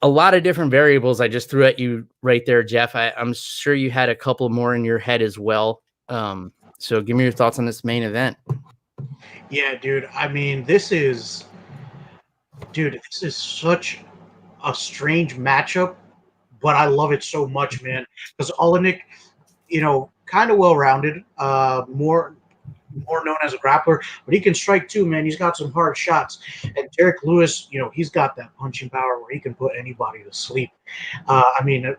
a lot of different variables I just threw at you right there, Jeff. I'm sure you had a couple more in your head as well. So give me your thoughts on this main event. Yeah, dude. I mean, this is such a strange matchup, but I love it so much, man. Because Oleynik, kind of well-rounded, more known as a grappler, but he can strike too, man. He's got some hard shots. And Derrick Lewis, he's got that punching power where he can put anybody to sleep. I mean,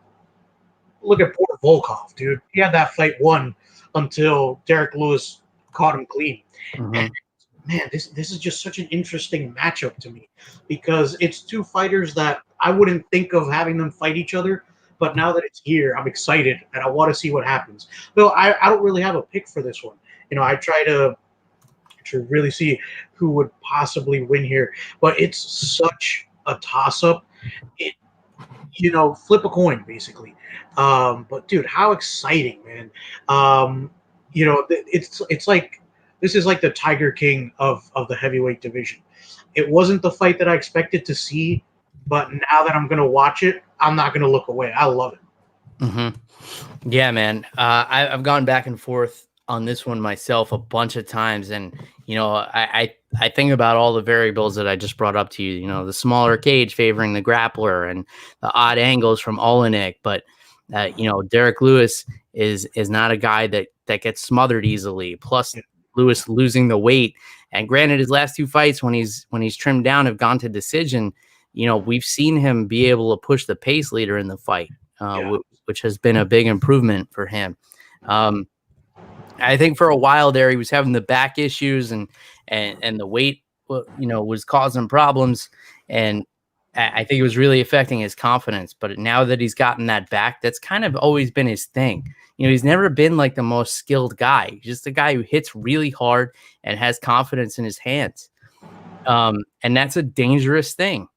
look at Porter Volkov, dude. He had that fight won until Derrick Lewis caught him clean. Mm-hmm. And man, this is just such an interesting matchup to me because it's two fighters that I wouldn't think of having them fight each other. But now that it's here, I'm excited and I want to see what happens. Though I don't really have a pick for this one. I try to really see who would possibly win here, but it's such a toss-up. It, flip a coin basically. But dude, how exciting, man! It's like this is like the Tiger King of the heavyweight division. It wasn't the fight that I expected to see, but now that I'm gonna watch it, I'm not gonna look away. I love it. Mm-hmm. Yeah, man. I've gone back and forth on this one myself a bunch of times, and I think about all the variables that I just brought up to you. The smaller cage favoring the grappler and the odd angles from Oleynik, but Derrick Lewis is not a guy that gets smothered easily. Plus, Lewis losing the weight, and granted, his last two fights when he's trimmed down have gone to decision. We've seen him be able to push the pace leader in the fight, which has been a big improvement for him. I think for a while there, he was having the back issues and the weight, was causing problems. And I think it was really affecting his confidence. But now that he's gotten that back, that's kind of always been his thing. He's never been like the most skilled guy. He's just a guy who hits really hard and has confidence in his hands. And that's a dangerous thing.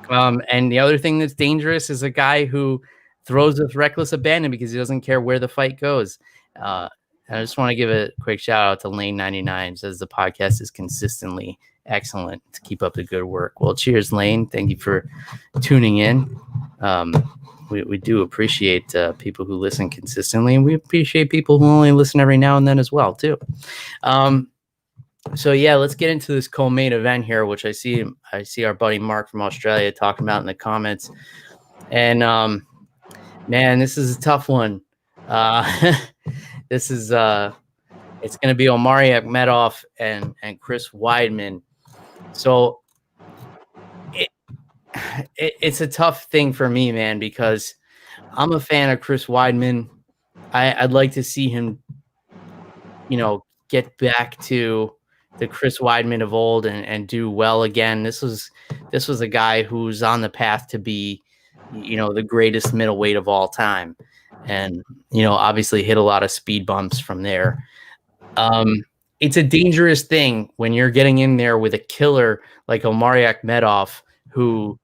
And the other thing that's dangerous is a guy who throws with reckless abandon because he doesn't care where the fight goes. I just want to give a quick shout out to Lane99. Says the podcast is consistently excellent. To keep up the good work. Well, cheers, Lane. Thank you for tuning in. We do appreciate people who listen consistently, and we appreciate people who only listen every now and then as well, too. So yeah, let's get into this co-main event here, which I see our buddy Mark from Australia talking about in the comments. And man, this is a tough one. This is it's going to be Omari Akhmedov and Chris Weidman. So it's a tough thing for me, man, because I'm a fan of Chris Weidman. I'd like to see him, get back to the Chris Weidman of old and do well again. This was a guy who's on the path to be, the greatest middleweight of all time. And, obviously hit a lot of speed bumps from there. It's a dangerous thing when you're getting in there with a killer like Omari Akhmedov, who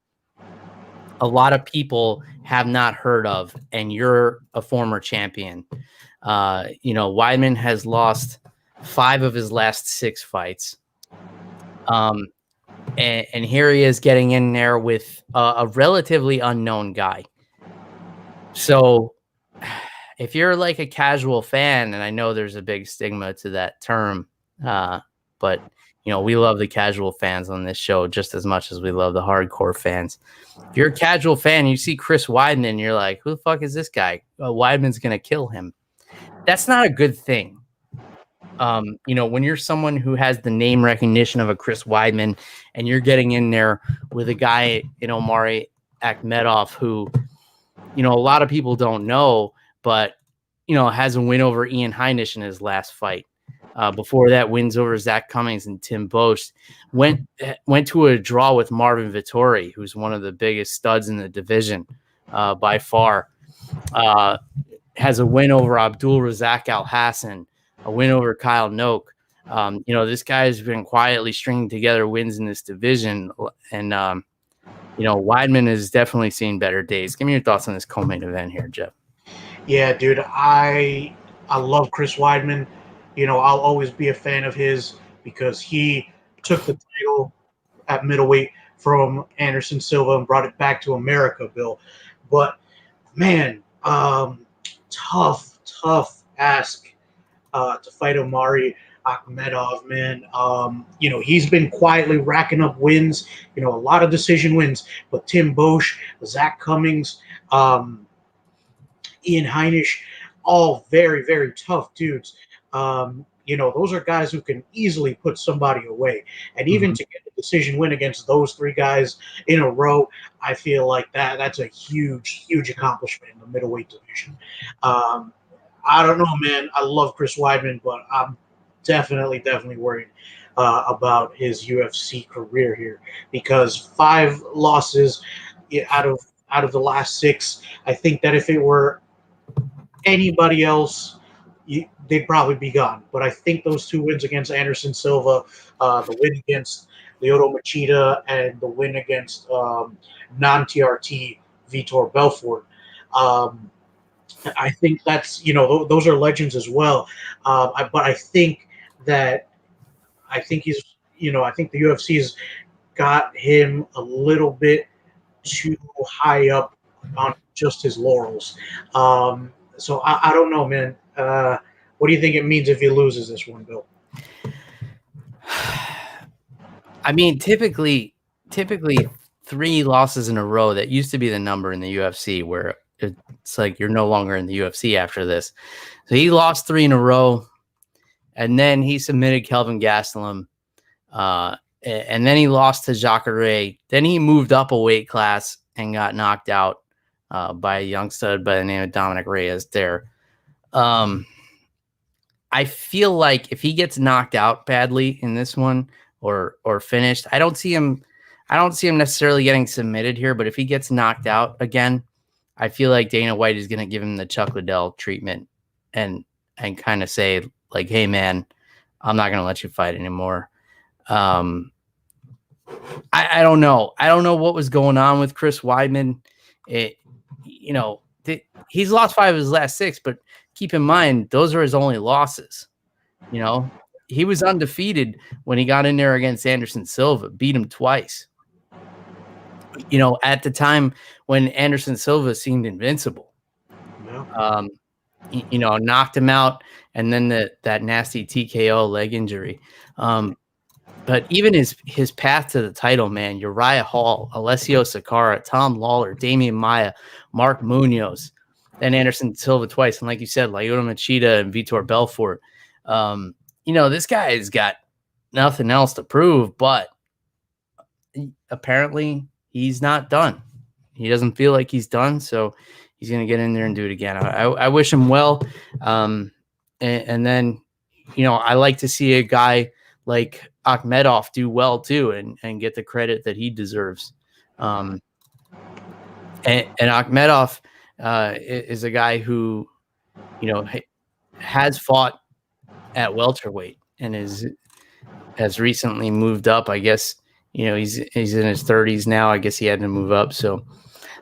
a lot of people have not heard of, and you're a former champion. Weidman has lost 5 of his last 6 fights. And here he is getting in there with a relatively unknown guy. So if you're like a casual fan, and I know there's a big stigma to that term, but we love the casual fans on this show just as much as we love the hardcore fans. If you're a casual fan, you see Chris Weidman, and you're like, who the fuck is this guy? Weidman's going to kill him. That's not a good thing. When you're someone who has the name recognition of a Chris Weidman and you're getting in there with a guy, Omari Akhmedov, who, a lot of people don't know, but, has a win over Ian Heinisch in his last fight. Before that, wins over Zach Cummings and Tim Bosch. Went to a draw with Marvin Vittori, who's one of the biggest studs in the division by far. Has a win over Abdul Razak Al Hassan, a win over Kyle Noak. This guy has been quietly stringing together wins in this division, and Weidman has definitely seen better days. Give me your thoughts on this co-main event here, Jeff. Yeah, dude, I love Chris Weidman. I'll always be a fan of his because he took the title at middleweight from Anderson Silva and brought it back to America, Bill. But man, tough ask to fight Omari Akhmedov, man. He's been quietly racking up wins, a lot of decision wins. But Tim Bosch, Zach Cummings, Ian Heinisch, all very, very tough dudes. Those are guys who can easily put somebody away. And even to get a decision win against those three guys in a row, I feel like that's a huge, huge accomplishment in the middleweight division. I don't know, man. I love Chris Weidman, but I'm definitely worried about his UFC career here because 5 losses out of the last 6. I think that if it were anybody else, they'd probably be gone. But I think those 2 wins against Anderson Silva, the win against Lyoto Machida, and the win against non-TRT Vitor Belfort, I think that's, those are legends as well. But I think he's, I think the UFC's got him a little bit too high up on just his laurels. So I don't know, man. What do you think it means if he loses this one, Bill? I mean, typically 3 losses in a row, that used to be the number in the UFC, where it's like you're no longer in the UFC after this. So he lost 3 in a row, and then he submitted Kelvin Gastelum, and then he lost to Jacare. Then he moved up a weight class and got knocked out by a young stud by the name of Dominic Reyes there. I feel like if he gets knocked out badly in this one or finished, I don't see him necessarily getting submitted here, but if he gets knocked out again, I feel like Dana White is going to give him the Chuck Liddell treatment and kind of say, like, hey, man, I'm not going to let you fight anymore. I don't know. I don't know what was going on with Chris Weidman. He's lost 5 of his last 6, but keep in mind, those are his only losses. He was undefeated when he got in there against Anderson Silva, beat him twice. At the time when Anderson Silva seemed invincible, knocked him out, and then that nasty TKO leg injury. But even his path to the title, man, Uriah Hall, Alessio Sakara, Tom Lawler, Damian Maia, Mark Munoz, then Anderson Silva twice. And like you said, Lyoto Machida and Vitor Belfort. This guy has got nothing else to prove, but apparently he's not done. He doesn't feel like he's done, so he's going to get in there and do it again. I wish him well. And then, I like to see a guy like Akhmedov do well too and get the credit that he deserves. And Akhmedov is a guy who, has fought at welterweight and has recently moved up. I guess, he's in his 30s now. I guess he had to move up. So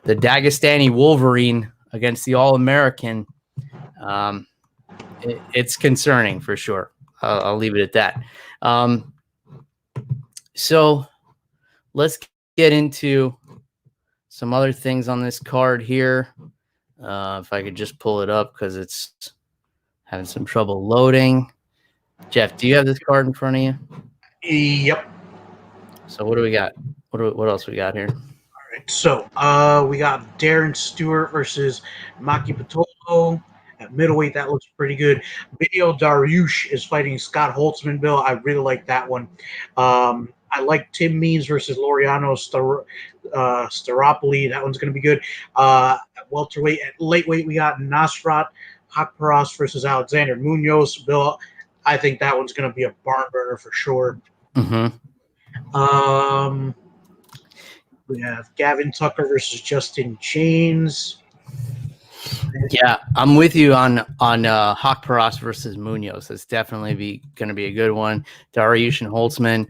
the Dagestani Wolverine against the All-American, it's concerning for sure. I'll leave it at that. So let's get into some other things on this card here. If I could just pull it up because it's having some trouble loading. Jeff, do you have this card in front of you? Yep. So what do we got? What else we got here? All right. So we got Darren Stewart versus Maki Pitolo. At middleweight, that looks pretty good. Video Dariush is fighting Scott Holtzman, Bill. I really like that one. I like Tim Means versus Laureano Staropoli. That one's going to be good. At welterweight, at lightweight, we got Nasrat Hakparas versus Alexander Munoz. Bill, I think that one's going to be a barn burner for sure. Mm-hmm. We have Gavin Tucker versus Justin Chains. Yeah, I'm with you on Hakparas versus Munoz. That's definitely going to be a good one. Dariush and Holtzman.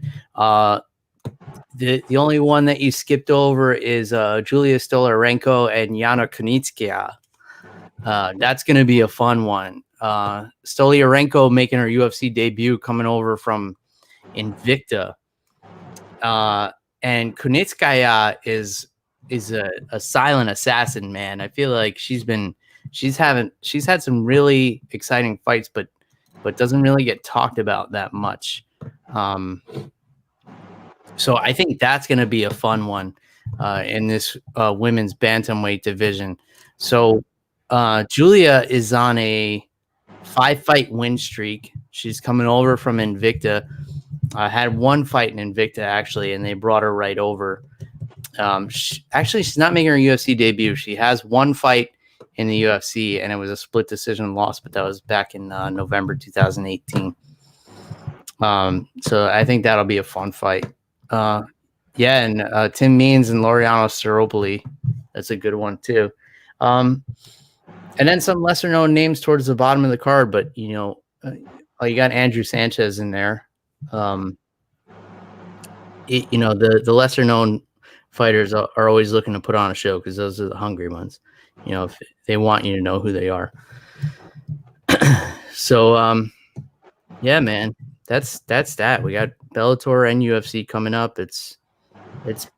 The only one that you skipped over is Julia Stolarenko and Yana Kunitskaya. That's going to be a fun one. Stolarenko making her UFC debut, coming over from Invicta. And Kunitskaya is a silent assassin, man. I feel like she's had some really exciting fights, but doesn't really get talked about that much. So I think that's going to be a fun one in this women's bantamweight division. So Julia is on a 5-fight win streak. She's coming over from Invicta. Had one fight in Invicta, actually, and they brought her right over. She's not making her UFC debut. She has one fight in the UFC, and it was a split decision loss, but that was back in November 2018. So I think that'll be a fun fight. And Tim Means and Laureano Staropoli. That's a good one, too. And then some lesser-known names towards the bottom of the card, but, you got Andrew Sanchez in there. The lesser-known fighters are always looking to put on a show because those are the hungry ones. If they want you to know who they are. So, yeah, man, that's that. We got Bellator and UFC coming up. It's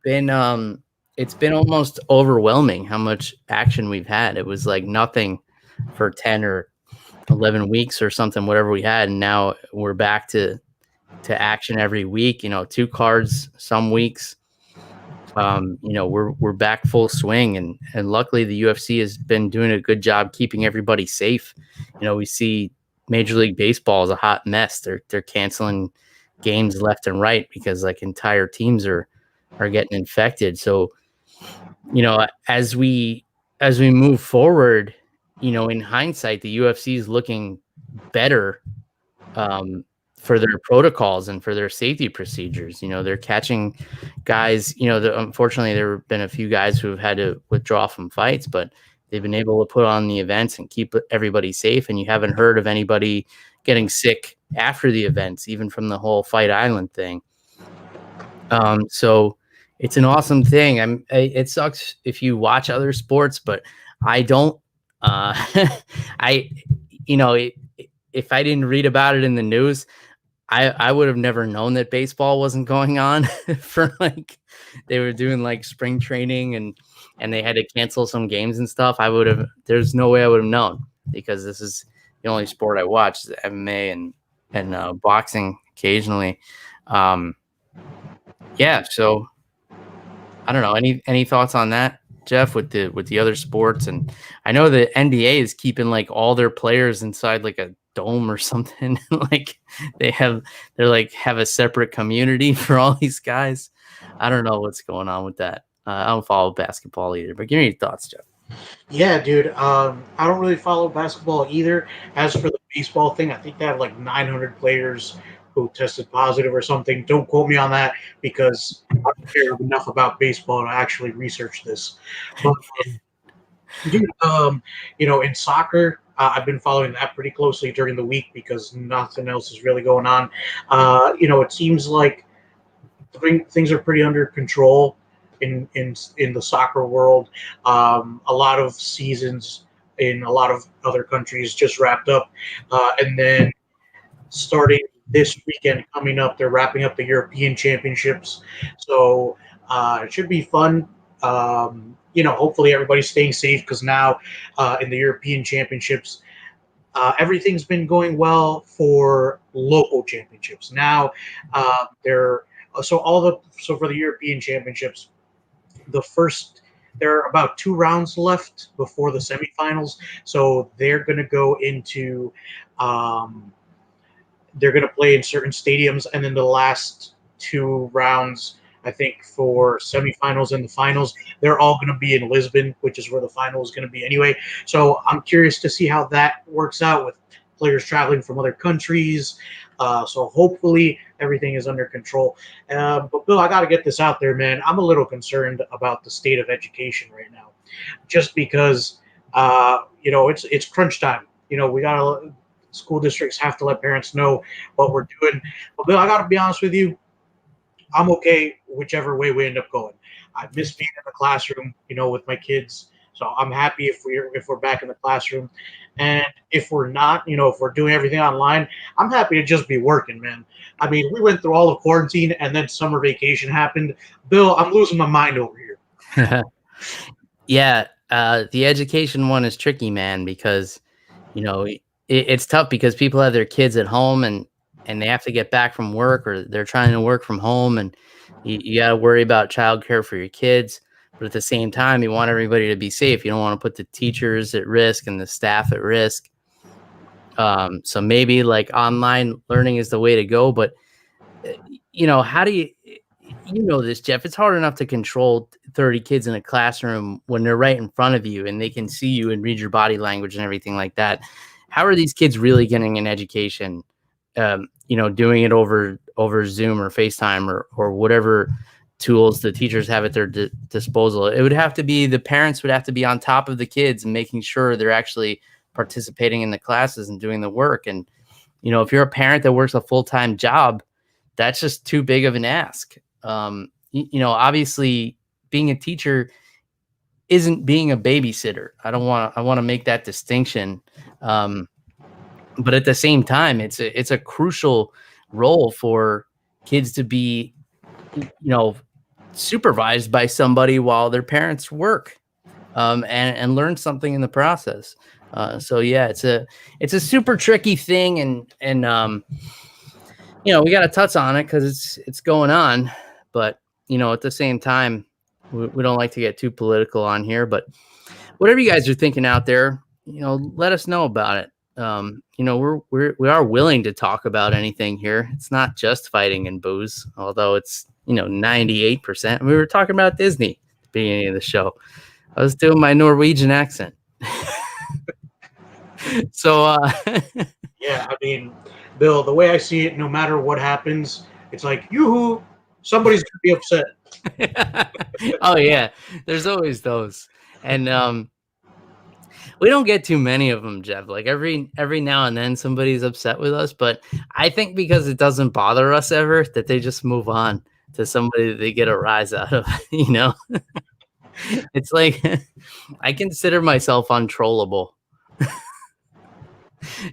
been almost overwhelming how much action we've had. It was like nothing for 10 or 11 weeks or something, whatever we had, and now we're back to action every week. 2 cards some weeks. We're back full swing, and luckily the UFC has been doing a good job keeping everybody safe. We see Major League Baseball is a hot mess. They're canceling games left and right because like entire teams are getting infected. So, as we move forward, in hindsight, the UFC is looking better for their protocols and for their safety procedures. They're catching guys, unfortunately there have been a few guys who have had to withdraw from fights, but they've been able to put on the events and keep everybody safe. And you haven't heard of anybody getting sick after the events, even from the whole Fight Island thing. So it's an awesome thing. It sucks if you watch other sports, but I don't, if I didn't read about it in the news, I would have never known that baseball wasn't going on for they were doing like spring training and they had to cancel some games and stuff. There's no way I would have known because this is the only sport I watch, is MMA and boxing occasionally. So I don't know. Any thoughts on that, Jeff, with the other sports? And I know the NBA is keeping like all their players inside like a dome or something. Like they have a separate community for all these guys. I don't know what's going on with that. I don't follow basketball either, but give me your thoughts, Jeff. Yeah, dude. I don't really follow basketball either. As for the baseball thing, I think they have like 900 players who tested positive or something. Don't quote me on that because I don't care enough about baseball to actually research this. But dude, in soccer, I've been following that pretty closely during the week because nothing else is really going on. It seems like things are pretty under control in the soccer world. A lot of seasons in a lot of other countries just wrapped up, and then starting this weekend coming up, they're wrapping up the European Championships. So it should be fun. Hopefully everybody's staying safe because now in the European Championships, everything's been going well for local championships. Now for the European Championships, the first there are about 2 rounds left before the semifinals, so they're going to go into they're going to play in certain stadiums, and then the last 2 rounds, I think, for semifinals and the finals, they're all going to be in Lisbon, which is where the final is going to be anyway. So I'm curious to see how that works out with players traveling from other countries. So hopefully everything is under control. But Bill, I got to get this out there, man. I'm a little concerned about the state of education right now, just because it's crunch time. We got school districts have to let parents know what we're doing. But Bill, I got to be honest with you. I'm okay whichever way we end up going. I miss being in the classroom, with my kids. So I'm happy if we're back in the classroom, and if we're not, if we're doing everything online, I'm happy to just be working, man. I mean, we went through all of quarantine, and then summer vacation happened. Bill, I'm losing my mind over here. Yeah, the education one is tricky, man, because it's tough because people have their kids at home and they have to get back from work, or they're trying to work from home, and you got to worry about childcare for your kids. But at the same time, you want everybody to be safe. You don't want to put the teachers at risk and the staff at risk. So maybe like online learning is the way to go. But, how do you this, Jeff? It's hard enough to control 30 kids in a classroom when they're right in front of you and they can see you and read your body language and everything like that. How are these kids really getting an education? Doing it over Zoom or FaceTime or whatever tools the teachers have at their disposal. It would have to be, the parents would have to be on top of the kids and making sure they're actually participating in the classes and doing the work. And, if you're a parent that works a full-time job, that's just too big of an ask. Obviously being a teacher isn't being a babysitter. I want to make that distinction. But at the same time, it's a crucial role for kids to be, supervised by somebody while their parents work, and learn something in the process. So yeah, it's a super tricky thing, and we got to touch on it because it's going on. But at the same time, we don't like to get too political on here. But whatever you guys are thinking out there, let us know about it. We are willing to talk about anything here. It's not just fighting and booze, although it's 98%. We were talking about Disney at the beginning of the show. I was doing my Norwegian accent. So yeah, I mean, Bill, the way I see it, no matter what happens, it's like, yoo-hoo, somebody's gonna be upset. Oh yeah, there's always those. And we don't get too many of them, Jeff. Like every now and then somebody's upset with us, but I think because it doesn't bother us ever, that they just move on to somebody that they get a rise out of. It's like I consider myself untrollable.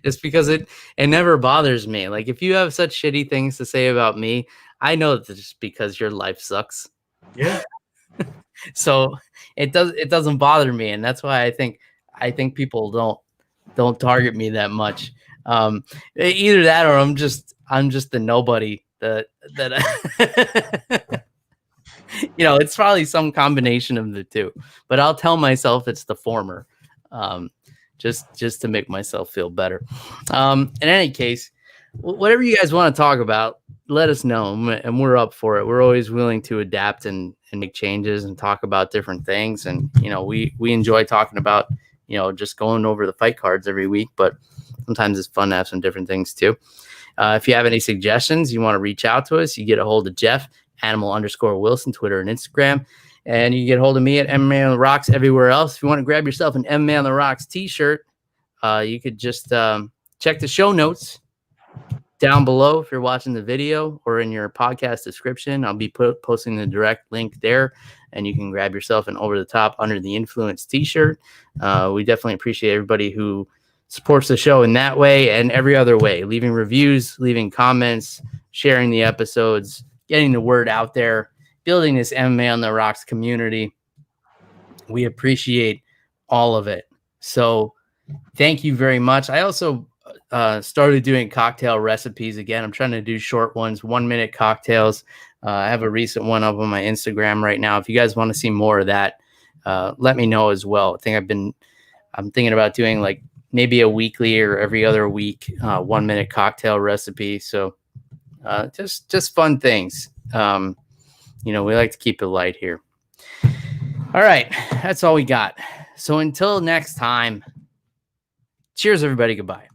It's because it never bothers me. Like if you have such shitty things to say about me, I know it's just because your life sucks. Yeah. So it doesn't bother me, and that's why I think people don't target me that much. Either that, or I'm just the nobody that it's probably some combination of the two. But I'll tell myself it's the former, just to make myself feel better. In any case, whatever you guys want to talk about, let us know, and we're up for it. We're always willing to adapt and make changes and talk about different things. And we enjoy talking about just going over the fight cards every week, but sometimes it's fun to have some different things too. If you have any suggestions, you want to reach out to us, you get a hold of Jeff, @animal_Wilson, Twitter and Instagram. And you get a hold of me at MMA on the Rocks everywhere else. If you want to grab yourself an MMA on the Rocks t-shirt, you could just check the show notes down below if you're watching the video, or in your podcast description. I'll be posting the direct link there, and you can grab yourself an Over the Top Under the Influence t-shirt. We definitely appreciate everybody who supports the show in that way and every other way, leaving reviews, leaving comments, sharing the episodes, getting the word out there, building this MMA on the Rocks community. We appreciate all of it. So thank you very much. I also started doing cocktail recipes again. I'm trying to do short ones, 1-minute cocktails. I have a recent one up on my Instagram right now. If you guys want to see more of that, let me know as well. I'm thinking about doing like maybe a weekly or every other week 1 minute cocktail recipe. So just fun things. We like to keep it light here. All right, that's all we got. So until next time, cheers, everybody. Goodbye.